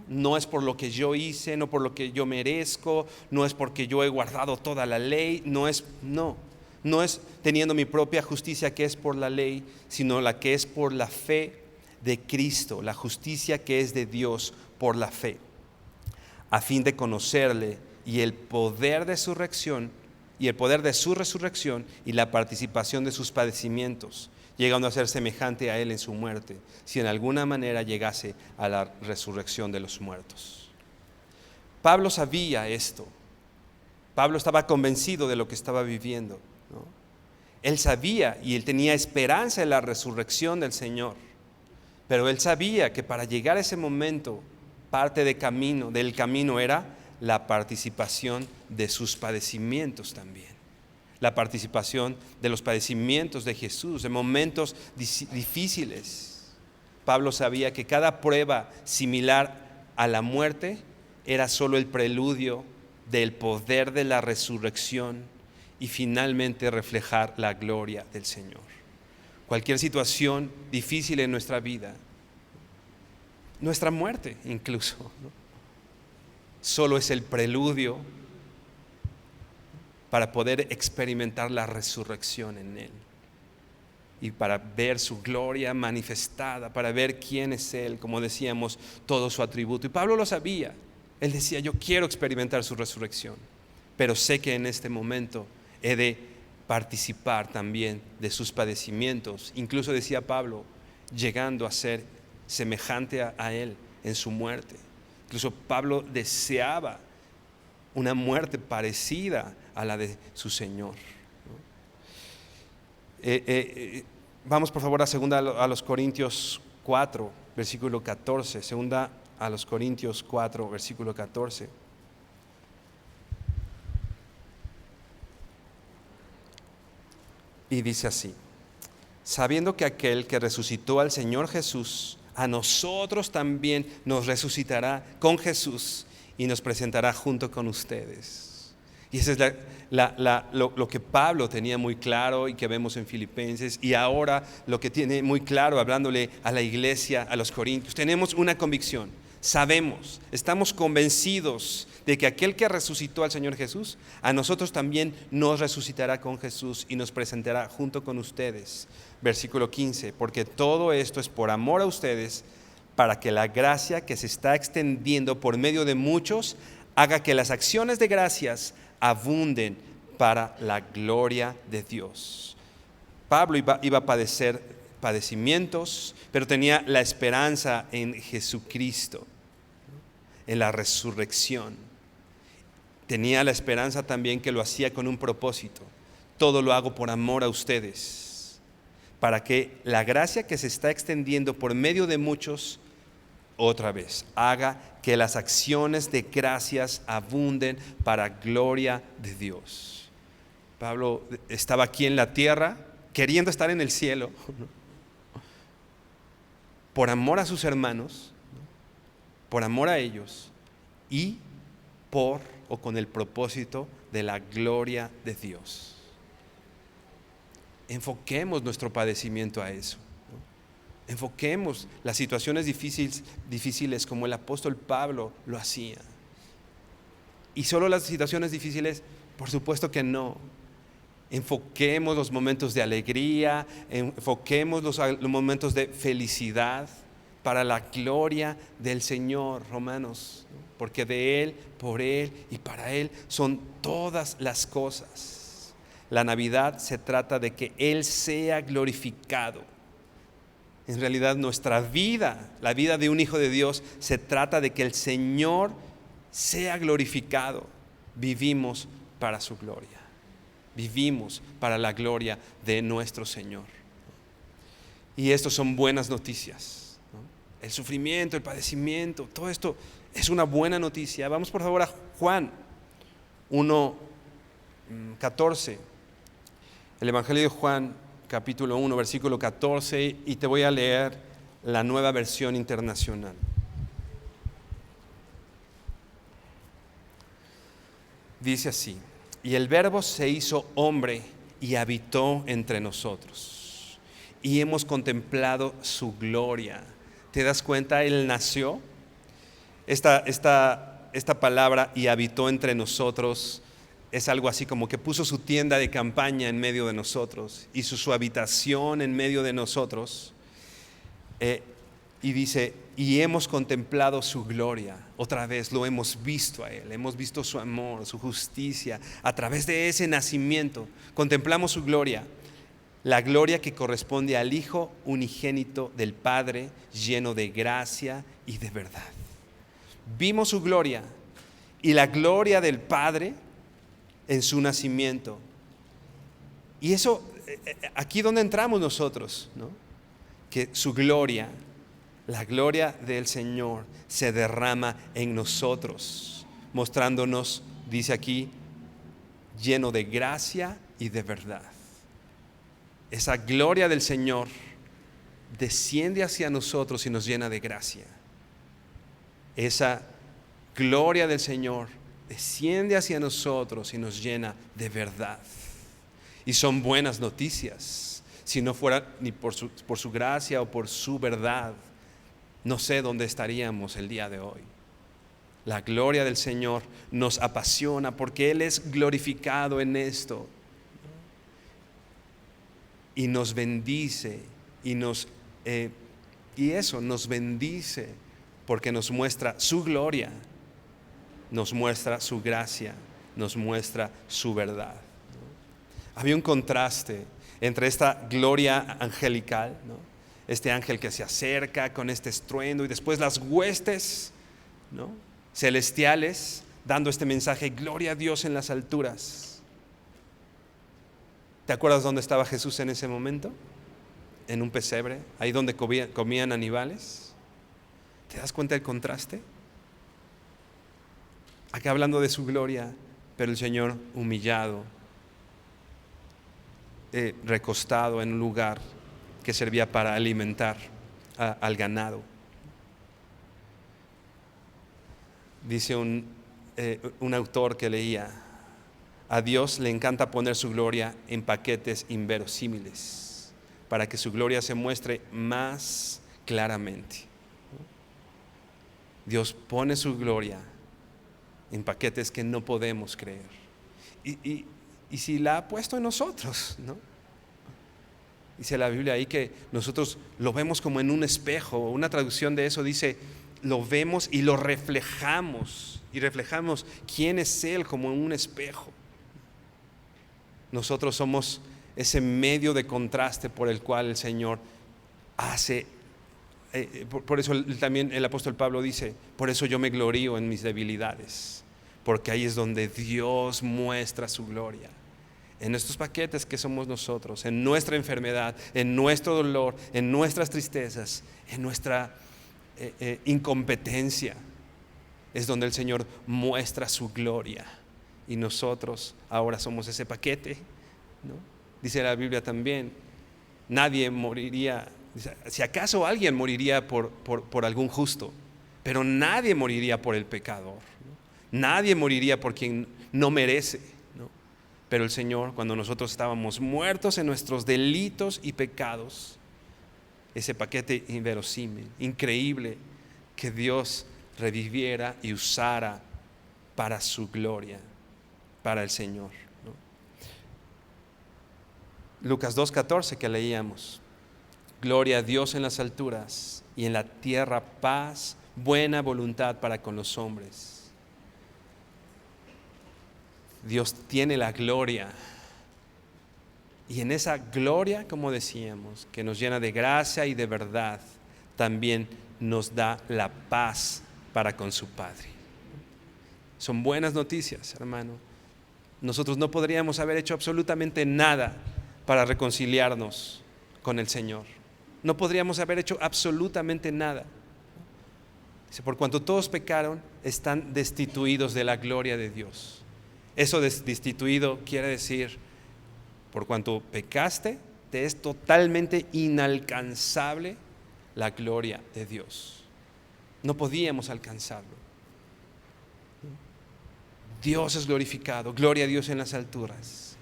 no es por lo que yo hice, no por lo que yo merezco, no es porque yo he guardado toda la ley, no es teniendo mi propia justicia que es por la ley, sino la que es por la fe de Cristo, la justicia que es de Dios por la fe, a fin de conocerle y el poder de su resurrección y la participación de sus padecimientos, llegando a ser semejante a él en su muerte, si en alguna manera llegase a la resurrección de los muertos. Pablo sabía esto. Pablo estaba convencido de lo que estaba viviendo, ¿no? Él sabía y él tenía esperanza en la resurrección del Señor, pero él sabía que para llegar a ese momento, parte del camino era la participación de sus padecimientos también, la participación de los padecimientos de Jesús, de momentos difíciles. Pablo sabía que cada prueba similar a la muerte era solo el preludio del poder de la resurrección y finalmente reflejar la gloria del Señor. Cualquier situación difícil en nuestra vida, nuestra muerte incluso, ¿no? Solo es el preludio para poder experimentar la resurrección en Él y para ver su gloria manifestada, para ver quién es Él, como decíamos, todo su atributo. Y Pablo lo sabía. Él decía: yo quiero experimentar su resurrección, pero sé que en este momento he de participar también de sus padecimientos. Incluso decía Pablo, llegando a ser semejante a Él en su muerte. Incluso Pablo deseaba una muerte parecida a la de su Señor. Vamos por favor a 2 a los Corintios 4, versículo 14. 2 a los Corintios 4, versículo 14. Y dice así: sabiendo que aquel que resucitó al Señor Jesús, a nosotros también nos resucitará con Jesús y nos presentará junto con ustedes. Y eso es lo que Pablo tenía muy claro y que vemos en Filipenses, y ahora lo que tiene muy claro hablándole a la iglesia, a los Corintios. Tenemos una convicción, sabemos, estamos convencidos de que aquel que resucitó al Señor Jesús, a nosotros también nos resucitará con Jesús y nos presentará junto con ustedes. Versículo 15, porque todo esto es por amor a ustedes, para que la gracia que se está extendiendo por medio de muchos haga que las acciones de gracias abunden para la gloria de Dios. Pablo iba a padecer padecimientos, pero tenía la esperanza en Jesucristo, en la resurrección. Tenía la esperanza también que lo hacía con un propósito. Todo lo hago por amor a ustedes, para que la gracia que se está extendiendo por medio de muchos, otra vez, haga que las acciones de gracias abunden para gloria de Dios. Pablo estaba aquí en la tierra, queriendo estar en el cielo, por amor a sus hermanos, por amor a ellos, y con el propósito de la gloria de Dios. Enfoquemos nuestro padecimiento a eso. Enfoquemos las situaciones difíciles como el apóstol Pablo lo hacía. ¿Y solo las situaciones difíciles? Por supuesto que no. Enfoquemos los momentos de alegría, enfoquemos los momentos de felicidad para la gloria del Señor, Romanos, porque de Él, por Él y para Él son todas las cosas. La Navidad se trata de que Él sea glorificado. En realidad nuestra vida, la vida de un hijo de Dios, se trata de que el Señor sea glorificado. Vivimos para su gloria. Vivimos para la gloria de nuestro Señor. Y esto son buenas noticias, ¿no? El sufrimiento, el padecimiento, todo esto es una buena noticia. Vamos por favor a Juan 1:14. El Evangelio de Juan, capítulo 1, versículo 14, y te voy a leer la Nueva Versión Internacional. Dice así: y el Verbo se hizo hombre y habitó entre nosotros, y hemos contemplado su gloria. ¿Te das cuenta? Él nació. Esta palabra, y habitó entre nosotros, es algo así como que puso su tienda de campaña en medio de nosotros, hizo su habitación en medio de nosotros, y dice, y hemos contemplado su gloria. Otra vez lo hemos visto a Él, hemos visto su amor, su justicia. A través de ese nacimiento contemplamos su gloria, la gloria que corresponde al Hijo unigénito del Padre, lleno de gracia y de verdad. Vimos su gloria y la gloria del Padre en su nacimiento. Y eso, aquí donde entramos nosotros, ¿no? Que su gloria, la gloria del Señor, se derrama en nosotros, mostrándonos, dice aquí, lleno de gracia y de verdad. Esa gloria del Señor desciende hacia nosotros y nos llena de gracia. Esa gloria del Señor desciende hacia nosotros y nos llena de verdad. Y son buenas noticias. Si no fuera ni por su gracia o por su verdad, no sé dónde estaríamos el día de hoy. La gloria del Señor nos apasiona porque Él es glorificado en esto. Y nos bendice nos bendice porque nos muestra su gloria, nos muestra su gracia, nos muestra su verdad. Había un contraste entre esta gloria angelical, ¿no? Este ángel que se acerca con este estruendo, y después las huestes, ¿no?, celestiales dando este mensaje: gloria a Dios en las alturas. ¿Te acuerdas dónde estaba Jesús en ese momento? En un pesebre, ahí donde comían animales. ¿Te das cuenta del contraste? Acá hablando de su gloria, pero el Señor humillado, recostado en un lugar que servía para alimentar al ganado. Dice un autor que leía: a Dios le encanta poner su gloria en paquetes inverosímiles para que su gloria se muestre más claramente. Dios pone su gloria en paquetes que no podemos creer. Y si la ha puesto en nosotros, ¿no? Dice la Biblia ahí que nosotros lo vemos como en un espejo. Una traducción de eso dice: lo vemos y lo reflejamos. Y reflejamos quién es Él como en un espejo. Nosotros somos ese medio de contraste por el cual el Señor hace. Por eso también el apóstol Pablo dice: por eso yo me glorío en mis debilidades, porque ahí es donde Dios muestra su gloria. En estos paquetes que somos nosotros, en nuestra enfermedad, en nuestro dolor, en nuestras tristezas, en nuestra incompetencia, es donde el Señor muestra su gloria. Y nosotros ahora somos ese paquete, ¿no? Dice la Biblia también: nadie moriría, si acaso alguien moriría por algún justo, pero nadie moriría por el pecador, ¿no? Nadie moriría por quien no merece, ¿no? Pero el Señor, cuando nosotros estábamos muertos en nuestros delitos y pecados, ese paquete inverosímil, increíble, que Dios reviviera y usara para su gloria, para el Señor, ¿no? Lucas 2:14 que leíamos: gloria a Dios en las alturas y en la tierra paz, buena voluntad para con los hombres. Dios tiene la gloria, y en esa gloria, como decíamos, que nos llena de gracia y de verdad, también nos da la paz para con su Padre. Son buenas noticias, hermano. Nosotros no podríamos haber hecho absolutamente nada para reconciliarnos con el Señor. No podríamos haber hecho absolutamente nada. Dice: por cuanto todos pecaron, están destituidos de la gloria de Dios. Eso de destituido quiere decir: por cuanto pecaste, te es totalmente inalcanzable la gloria de Dios. No podíamos alcanzarlo. Dios es glorificado, gloria a Dios en las alturas.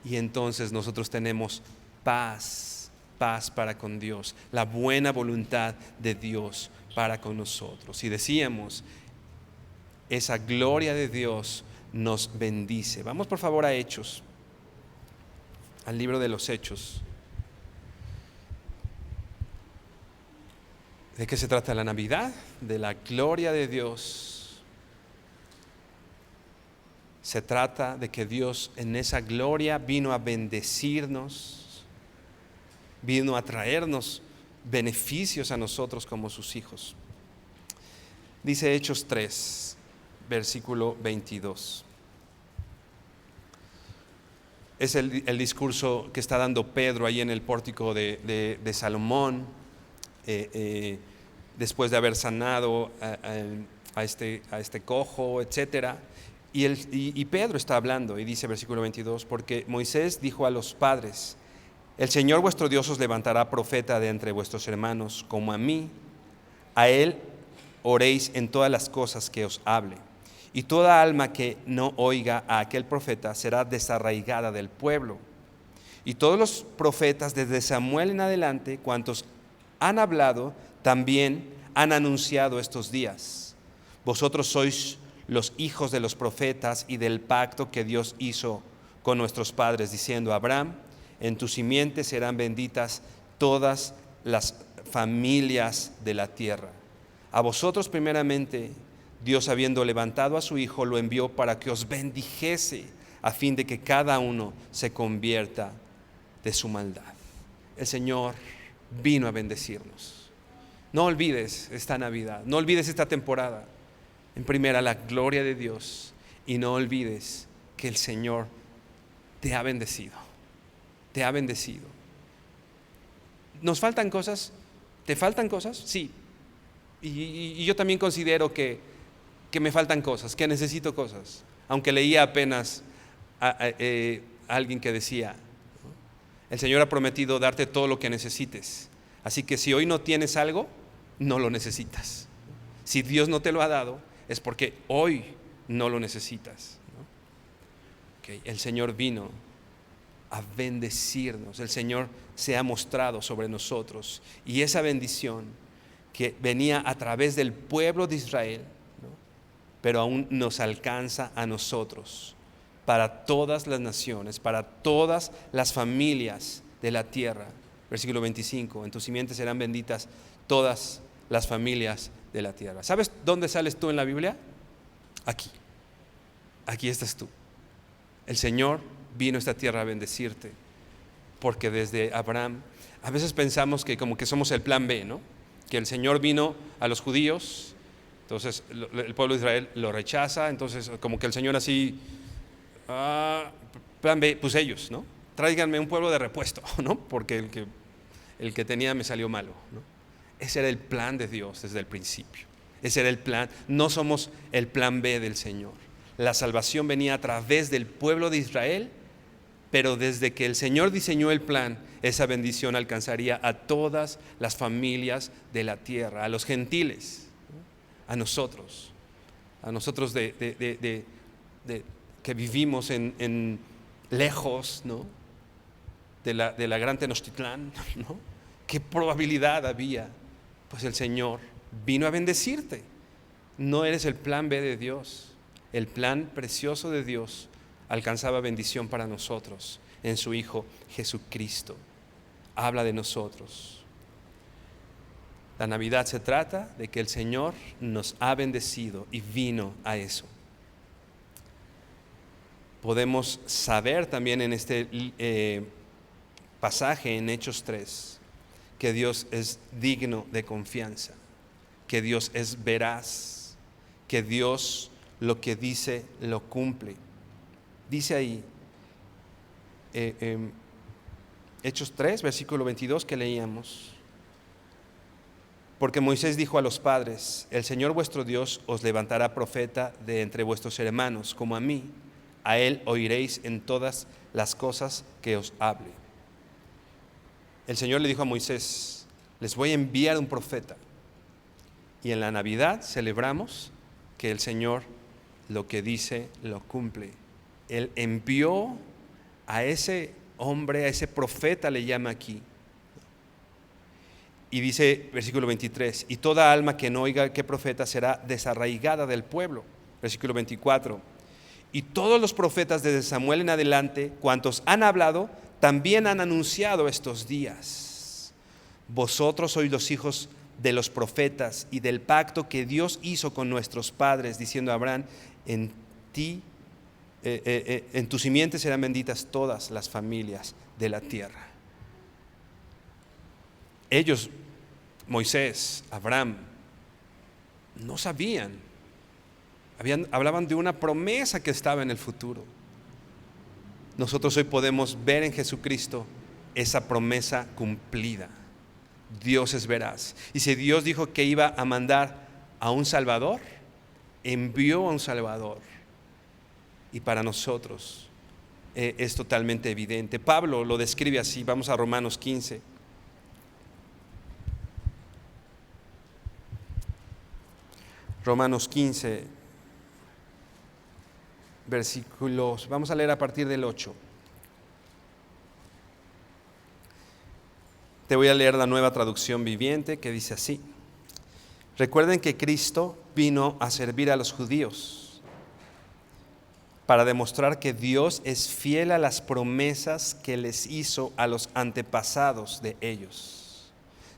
Y entonces nosotros tenemos paz para con Dios, la buena voluntad de Dios para con nosotros. Y decíamos, esa gloria de Dios nos bendice. Vamos por favor a Hechos, al libro de los Hechos. ¿De qué se trata la Navidad? De la gloria de Dios. Se trata de que Dios en esa gloria vino a bendecirnos, vino a traernos beneficios a nosotros como sus hijos. Dice Hechos 3, versículo 22. Es el discurso que está dando Pedro ahí en el pórtico de Salomón, después de haber sanado a este cojo, etcétera. Y Pedro está hablando y dice, versículo 22, porque Moisés dijo a los padres: el Señor vuestro Dios os levantará profeta de entre vuestros hermanos como a mí. A él oréis en todas las cosas que os hable. Y toda alma que no oiga a aquel profeta será desarraigada del pueblo. Y todos los profetas desde Samuel en adelante, cuantos han hablado, también han anunciado estos días. Vosotros sois los hijos de los profetas y del pacto que Dios hizo con nuestros padres, diciendo: Abraham, en tu simiente serán benditas todas las familias de la tierra. A vosotros primeramente, Dios, habiendo levantado a su Hijo, lo envió para que os bendijese, a fin de que cada uno se convierta de su maldad. El Señor vino a bendecirnos. No olvides esta Navidad, no olvides esta temporada. en primera la gloria de Dios, y no olvides que el Señor te ha bendecido. Te ha bendecido. ¿Nos faltan cosas? ¿Te faltan cosas? Sí. Y yo también considero que me faltan cosas, que necesito cosas. Aunque leía apenas a alguien que decía, el Señor ha prometido darte todo lo que necesites. Así que si hoy no tienes algo, no lo necesitas. Si Dios no te lo ha dado, es porque hoy no lo necesitas, ¿no? Okay. El Señor vino a bendecirnos. El Señor se ha mostrado sobre nosotros, y esa bendición que venía a través del pueblo de Israel, ¿no?, pero aún nos alcanza a nosotros, para todas las naciones, para todas las familias de la tierra. Versículo 25, en tus simientes serán benditas todas las familias de la tierra. ¿Sabes dónde sales tú en la Biblia? Aquí estás tú. El Señor vino a esta tierra a bendecirte, porque desde Abraham, a veces pensamos que como que somos el plan B, ¿no? Que el Señor vino a los judíos, entonces el pueblo de Israel lo rechaza, entonces como que el Señor así, plan B, pues ellos, ¿no? Tráiganme un pueblo de repuesto, ¿no? Porque el que tenía me salió malo, ¿no? Ese era el plan de Dios desde el principio. Ese era el plan. No somos el plan B del Señor. La salvación venía a través del pueblo de Israel, pero desde que el Señor diseñó el plan, esa bendición alcanzaría a todas las familias de la tierra, a los gentiles, a nosotros que vivimos en lejos, ¿no?, de la gran Tenochtitlán, ¿no? ¿Qué probabilidad había? Pues el Señor vino a bendecirte. No eres el plan B de Dios. El plan precioso de Dios alcanzaba bendición para nosotros en su Hijo Jesucristo. Habla de nosotros. La Navidad se trata de que el Señor nos ha bendecido y vino a eso. Podemos saber también en este pasaje en Hechos 3 que Dios es digno de confianza, que Dios es veraz, que Dios lo que dice lo cumple. Dice ahí, Hechos 3, versículo 22 que leíamos: porque Moisés dijo a los padres, el Señor vuestro Dios os levantará profeta de entre vuestros hermanos, como a mí, a él oiréis en todas las cosas que os hable. El Señor le dijo a Moisés, les voy a enviar un profeta. Y en la Navidad celebramos que el Señor lo que dice lo cumple. Él envió a ese hombre, a ese profeta le llama aquí. Y dice, versículo 23, y toda alma que no oiga qué profeta será desarraigada del pueblo. Versículo 24, y todos los profetas desde Samuel en adelante, cuantos han hablado, también han anunciado estos días. Vosotros sois los hijos de los profetas y del pacto que Dios hizo con nuestros padres, diciendo a Abraham, en tu simiente serán benditas todas las familias de la tierra. Ellos, Moisés, Abraham, no sabían, hablaban de una promesa que estaba en el futuro. Nosotros hoy podemos ver en Jesucristo esa promesa cumplida. Dios es veraz. Y si Dios dijo que iba a mandar a un Salvador, envió a un Salvador. Y para nosotros es totalmente evidente. Pablo lo describe así. Vamos a Romanos 15. Romanos 15, versículos, vamos a leer a partir del 8. Te voy a leer la Nueva Traducción Viviente, que dice así: recuerden que Cristo vino a servir a los judíos para demostrar que Dios es fiel a las promesas que les hizo a los antepasados de ellos.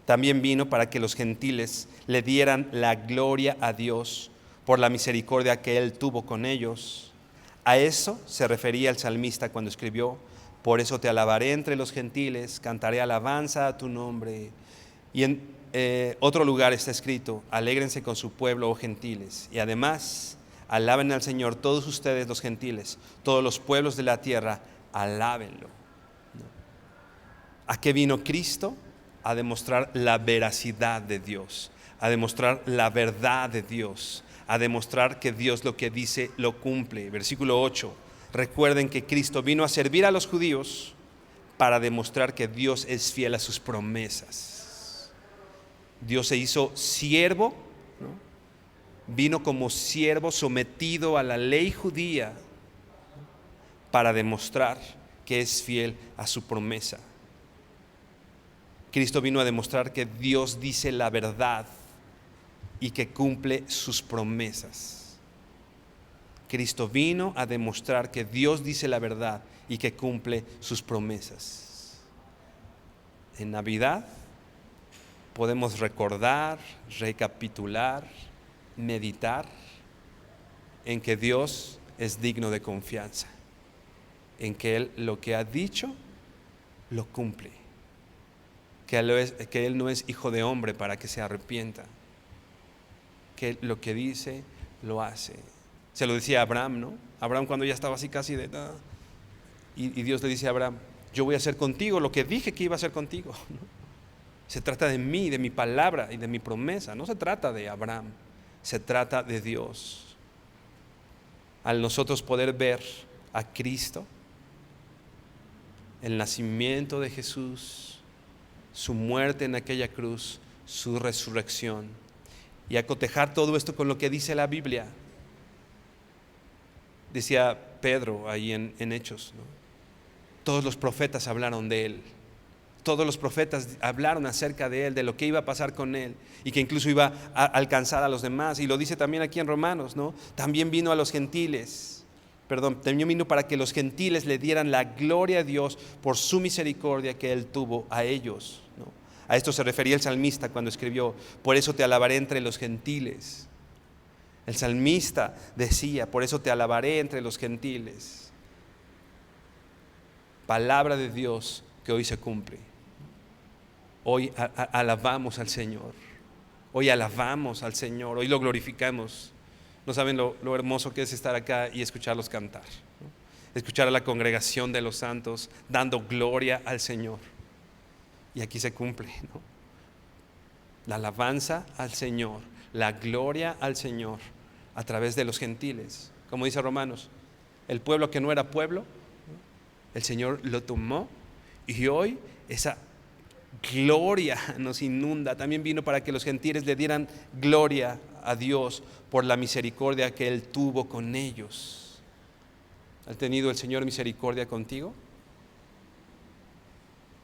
También vino para que los gentiles le dieran la gloria a Dios por la misericordia que Él tuvo con ellos. A eso se refería el salmista cuando escribió: por eso te alabaré entre los gentiles, cantaré alabanza a tu nombre. Y otro lugar está escrito: alégrense con su pueblo, oh gentiles, y además alaben al Señor todos ustedes los gentiles, todos los pueblos de la tierra, alábenlo. ¿A qué vino Cristo? A demostrar la veracidad de Dios, a demostrar la verdad de Dios, a demostrar que Dios lo que dice lo cumple. Versículo 8, recuerden que Cristo vino a servir a los judíos para demostrar que Dios es fiel a sus promesas. Dios se hizo siervo, ¿no? Vino como siervo sometido a la ley judía para demostrar que es fiel a su promesa. Cristo vino a demostrar que Dios dice la verdad y que cumple sus promesas. Cristo vino a demostrar que Dios dice la verdad y que cumple sus promesas. En Navidad podemos recordar, recapitular, meditar en que Dios es digno de confianza, en que Él lo que ha dicho lo cumple, que Él no es hijo de hombre para que se arrepienta, que lo que dice lo hace. Se lo decía a Abraham, ¿no? Abraham, cuando ya estaba así casi de y Dios le dice a Abraham: yo voy a hacer contigo lo que dije que iba a hacer contigo, ¿no? Se trata de mí, de mi palabra y de mi promesa. No se trata de Abraham, se trata de Dios. Al nosotros poder ver a Cristo, el nacimiento de Jesús, su muerte en aquella cruz, su resurrección, y a cotejar todo esto con lo que dice la Biblia. Decía Pedro ahí en Hechos, ¿no? Todos los profetas hablaron de Él. Todos los profetas hablaron acerca de Él, de lo que iba a pasar con Él y que incluso iba a alcanzar a los demás. Y lo dice también aquí en Romanos, ¿no? También vino a los gentiles, también vino para que los gentiles le dieran la gloria a Dios por su misericordia que Él tuvo a ellos, ¿no? A esto se refería el salmista cuando escribió: por eso te alabaré entre los gentiles. El salmista decía: por eso te alabaré entre los gentiles. Palabra de Dios que hoy se cumple. Hoy alabamos al Señor. Hoy alabamos al Señor. Hoy lo glorificamos. No saben lo hermoso que es estar acá y escucharlos cantar, ¿no? Escuchar a la congregación de los santos dando gloria al Señor. Y aquí se cumple, ¿no? La alabanza al Señor, la gloria al Señor a través de los gentiles. Como dice Romanos, el pueblo que no era pueblo, ¿no? El Señor lo tomó y hoy esa gloria nos inunda. También vino para que los gentiles le dieran gloria a Dios por la misericordia que Él tuvo con ellos. ¿Ha tenido el Señor misericordia contigo?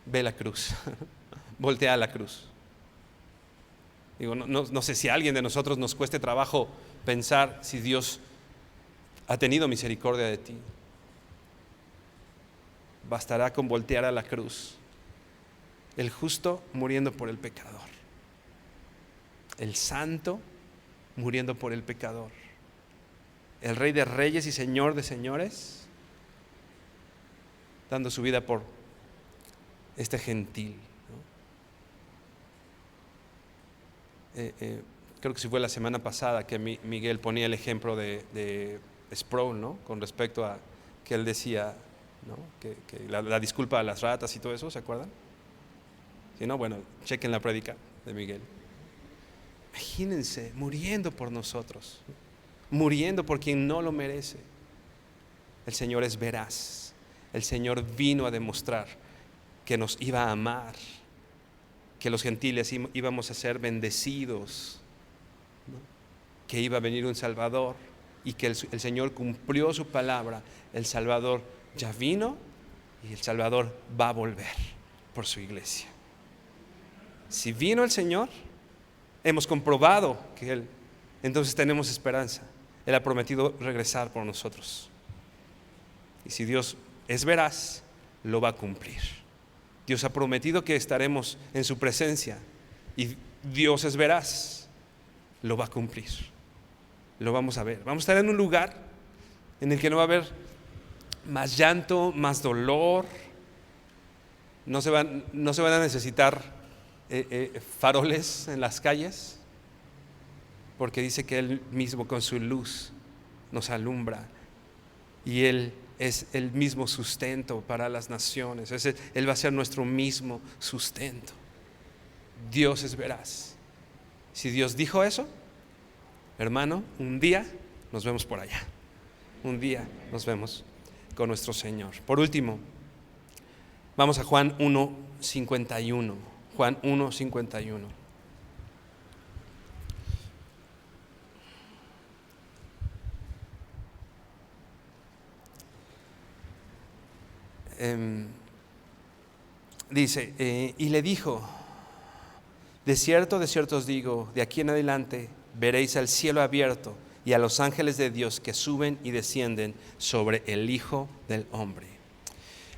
Ve la cruz, voltea a la cruz. Digo, no sé si a alguien de nosotros nos cueste trabajo pensar si Dios ha tenido misericordia de ti. Bastará con voltear a la cruz. El justo muriendo por el pecador, el santo muriendo por el pecador, el Rey de reyes y Señor de señores dando su vida por este gentil, ¿no? Creo que sí fue la semana pasada que Miguel ponía el ejemplo de Sproul, ¿no? Con respecto a que él decía, ¿no? que la disculpa a las ratas y todo eso, ¿se acuerdan? Si no, bueno, chequen la prédica de Miguel. Imagínense, muriendo por nosotros, muriendo por quien no lo merece. El Señor es veraz. El Señor vino a demostrar que nos iba a amar, que los gentiles íbamos a ser bendecidos, ¿no? Que iba a venir un Salvador y que el Señor cumplió su palabra. El Salvador ya vino y el Salvador va a volver por su iglesia. Si vino el Señor, hemos comprobado que Él, entonces tenemos esperanza. Él ha prometido regresar por nosotros. Y si Dios es veraz, lo va a cumplir. Dios ha prometido que estaremos en su presencia y Dios es veraz, lo va a cumplir. Lo vamos a ver. Vamos a estar en un lugar en el que no va a haber más llanto, más dolor. No se van a necesitar faroles en las calles, porque dice que Él mismo con su luz nos alumbra y Él es el mismo sustento para las naciones. Él va a ser nuestro mismo sustento. Dios es veraz. Si Dios dijo eso, hermano, un día nos vemos por allá. Un día nos vemos con nuestro Señor. Por último, vamos a Juan 1:51. Juan 1:51. Dice, y le dijo: de cierto os digo, de aquí en adelante veréis al cielo abierto y a los ángeles de Dios que suben y descienden sobre el Hijo del Hombre.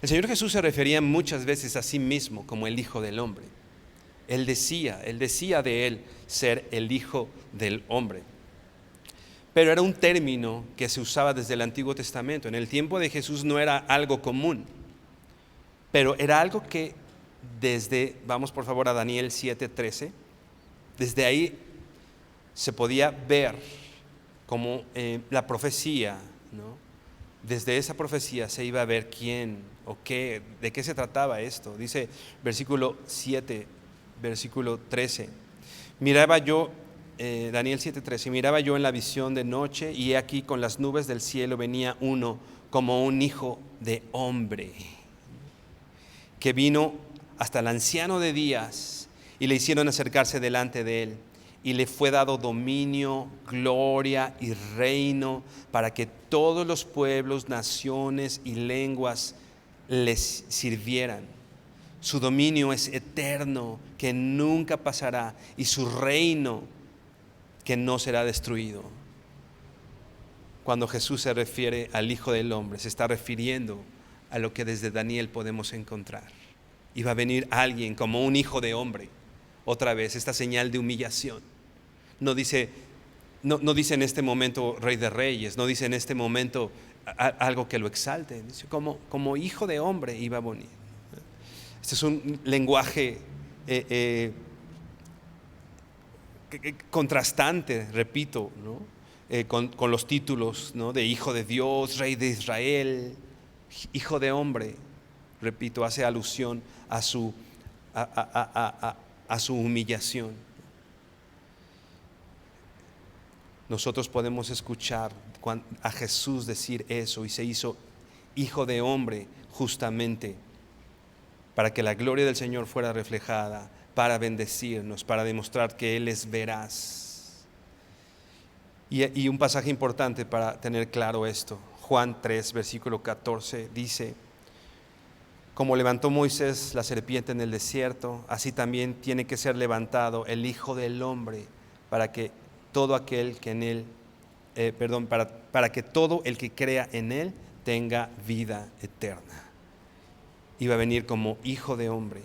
El Señor Jesús se refería muchas veces a sí mismo como el Hijo del Hombre. Él decía de Él ser el Hijo del Hombre. Pero era un término que se usaba desde el Antiguo Testamento. En el tiempo de Jesús no era algo común, pero era algo que vamos por favor a Daniel 7:13, desde ahí se podía ver como la profecía, ¿no? Desde esa profecía se iba a ver quién o qué, de qué se trataba esto. Dice versículo 7, versículo 13, miraba yo, Daniel 7:13, miraba yo en la visión de noche y he aquí con las nubes del cielo venía uno como un hijo de hombre, que vino hasta el anciano de días y le hicieron acercarse delante de él, y le fue dado dominio, gloria y reino para que todos los pueblos, naciones y lenguas les sirvieran. Su dominio es eterno, que nunca pasará, y su reino que no será destruido. Cuando Jesús se refiere al Hijo del Hombre, se está refiriendo a lo que desde Daniel podemos encontrar. Y va a venir alguien como un hijo de hombre. Otra vez, esta señal de humillación. No dice en este momento Rey de Reyes, no dice en este momento algo que lo exalte. Dice como hijo de hombre iba a venir. Este es un lenguaje contrastante, repito, ¿no? Con los títulos, ¿no? De Hijo de Dios, Rey de Israel, Hijo de hombre. Repito, hace alusión a su humillación. Nosotros podemos escuchar a Jesús decir eso, y se hizo Hijo de hombre justamente para que la gloria del Señor fuera reflejada, para bendecirnos, para demostrar que Él es veraz. Y un pasaje importante para tener claro esto, Juan 3, versículo 14, dice: como levantó Moisés la serpiente en el desierto, así también tiene que ser levantado el Hijo del Hombre, para que todo aquel que en él, para que todo el que crea en él tenga vida eterna. Iba a venir como Hijo de Hombre.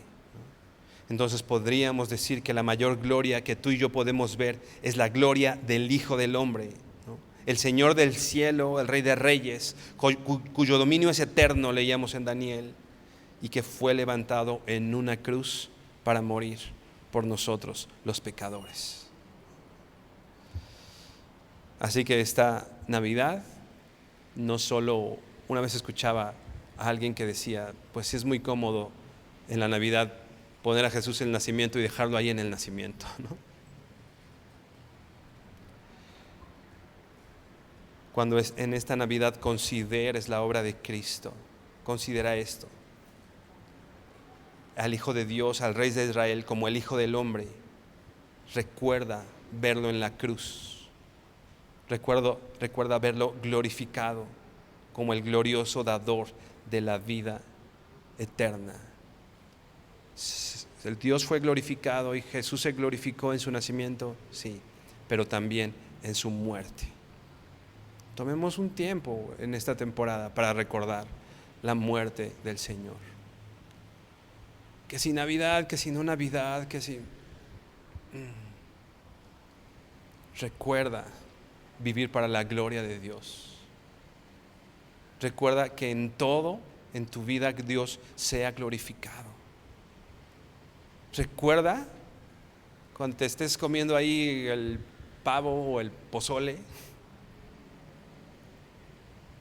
Entonces podríamos decir que la mayor gloria que tú y yo podemos ver es la gloria del Hijo del Hombre, ¿no? El Señor del cielo, el Rey de Reyes, cuyo dominio es eterno, leíamos en Daniel, y que fue levantado en una cruz para morir por nosotros los pecadores. Así que esta Navidad, no solo, una vez escuchaba a alguien que decía, pues es muy cómodo en la Navidad poner a Jesús en el nacimiento y dejarlo ahí en el nacimiento, ¿no? Cuando en esta Navidad consideres la obra de Cristo, considera esto: al Hijo de Dios, al Rey de Israel, como el Hijo del Hombre. Recuerda verlo en la cruz. Recuerda verlo glorificado como el glorioso dador de la vida eterna. El Dios fue glorificado y Jesús se glorificó en su nacimiento, sí, pero también en su muerte. Tomemos un tiempo en esta temporada para recordar la muerte del Señor. Que si Navidad, que si no Navidad, que si... Recuerda vivir para la gloria de Dios. Recuerda que en todo, en tu vida, Dios sea glorificado. Recuerda cuando te estés comiendo ahí el pavo o el pozole,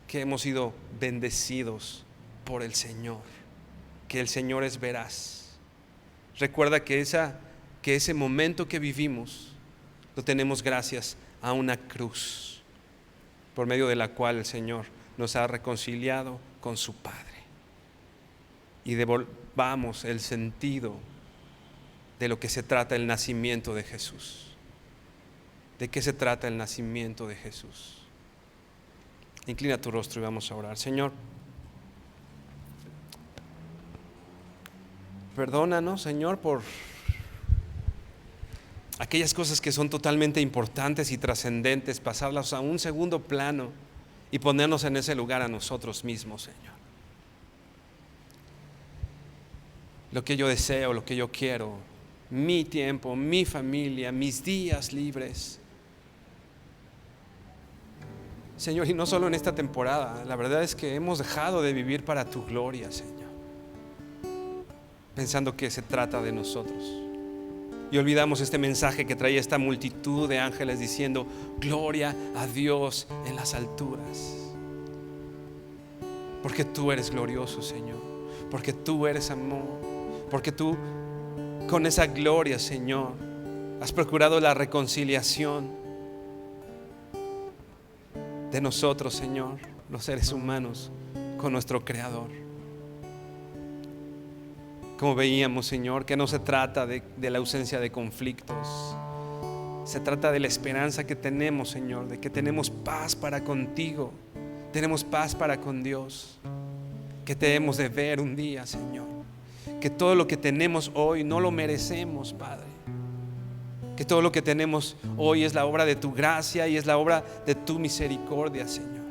que hemos sido bendecidos por el Señor, que el Señor es veraz. Recuerda que ese momento que vivimos lo tenemos gracias a una cruz, por medio de la cual el Señor nos ha reconciliado con su Padre. Y devolvamos el sentido de lo que se trata el nacimiento de Jesús. ¿De qué se trata el nacimiento de Jesús? Inclina tu rostro y vamos a orar. Señor, perdónanos, Señor, por aquellas cosas que son totalmente importantes y trascendentes, pasarlas a un segundo plano y ponernos en ese lugar a nosotros mismos, Señor. Lo que yo deseo, lo que yo quiero, mi tiempo, mi familia, mis días libres. Señor, y no solo en esta temporada, la verdad es que hemos dejado de vivir para tu gloria, Señor, pensando que se trata de nosotros. Y olvidamos este mensaje que traía esta multitud de ángeles diciendo: gloria a Dios en las alturas. Porque tú eres glorioso, Señor, porque tú eres amor, porque tú con esa gloria, Señor, has procurado la reconciliación de nosotros, Señor, los seres humanos, con nuestro Creador. Como veíamos, Señor, que no se trata de la ausencia de conflictos, se trata de la esperanza que tenemos, Señor, de que tenemos paz para contigo, tenemos paz para con Dios, que te hemos de ver un día, Señor, que todo lo que tenemos hoy no lo merecemos, Padre, que todo lo que tenemos hoy es la obra de tu gracia y es la obra de tu misericordia, Señor.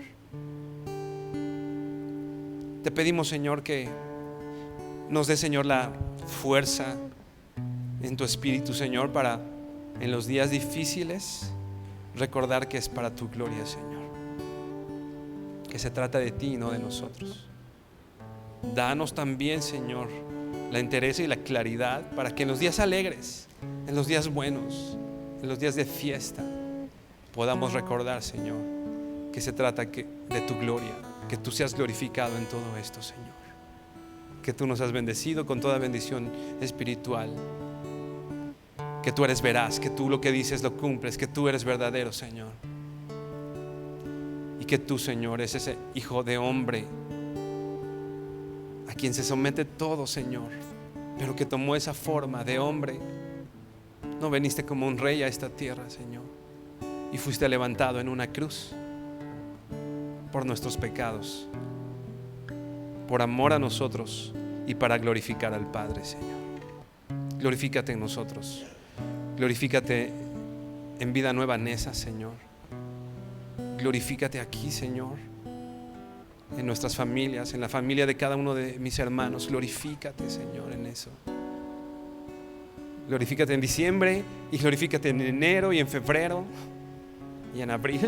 Te pedimos, Señor, que nos dé, Señor, la fuerza en tu espíritu, Señor, para en los días difíciles recordar que es para tu gloria, Señor, que se trata de ti y no de nosotros. Danos también, Señor, la entereza y la claridad para que en los días alegres, en los días buenos, en los días de fiesta, podamos recordar, Señor, que se trata de tu gloria, que tú seas glorificado en todo esto, Señor, que tú nos has bendecido con toda bendición espiritual, que tú eres veraz, que tú lo que dices lo cumples, que tú eres verdadero, Señor, y que tú, Señor, es ese hijo de hombre a quien se somete todo, Señor, pero que tomó esa forma de hombre. No veniste como un rey a esta tierra, Señor, y fuiste levantado en una cruz por nuestros pecados, por amor a nosotros y para glorificar al Padre, Señor. Glorifícate en nosotros, glorifícate en Vida Nueva Nesa, Señor. Glorifícate aquí, Señor, en nuestras familias, en la familia de cada uno de mis hermanos. Glorifícate, Señor, en eso. Glorifícate en diciembre y glorifícate en enero y en febrero y en abril.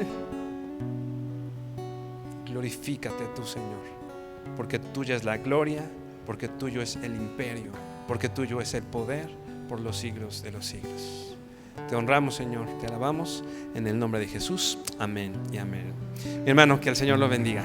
Glorifícate tú, Señor, porque tuya es la gloria, porque tuyo es el imperio, porque tuyo es el poder por los siglos de los siglos. Te honramos, Señor, te alabamos en el nombre de Jesús. Amén y amén. Mi hermano, que el Señor lo bendiga.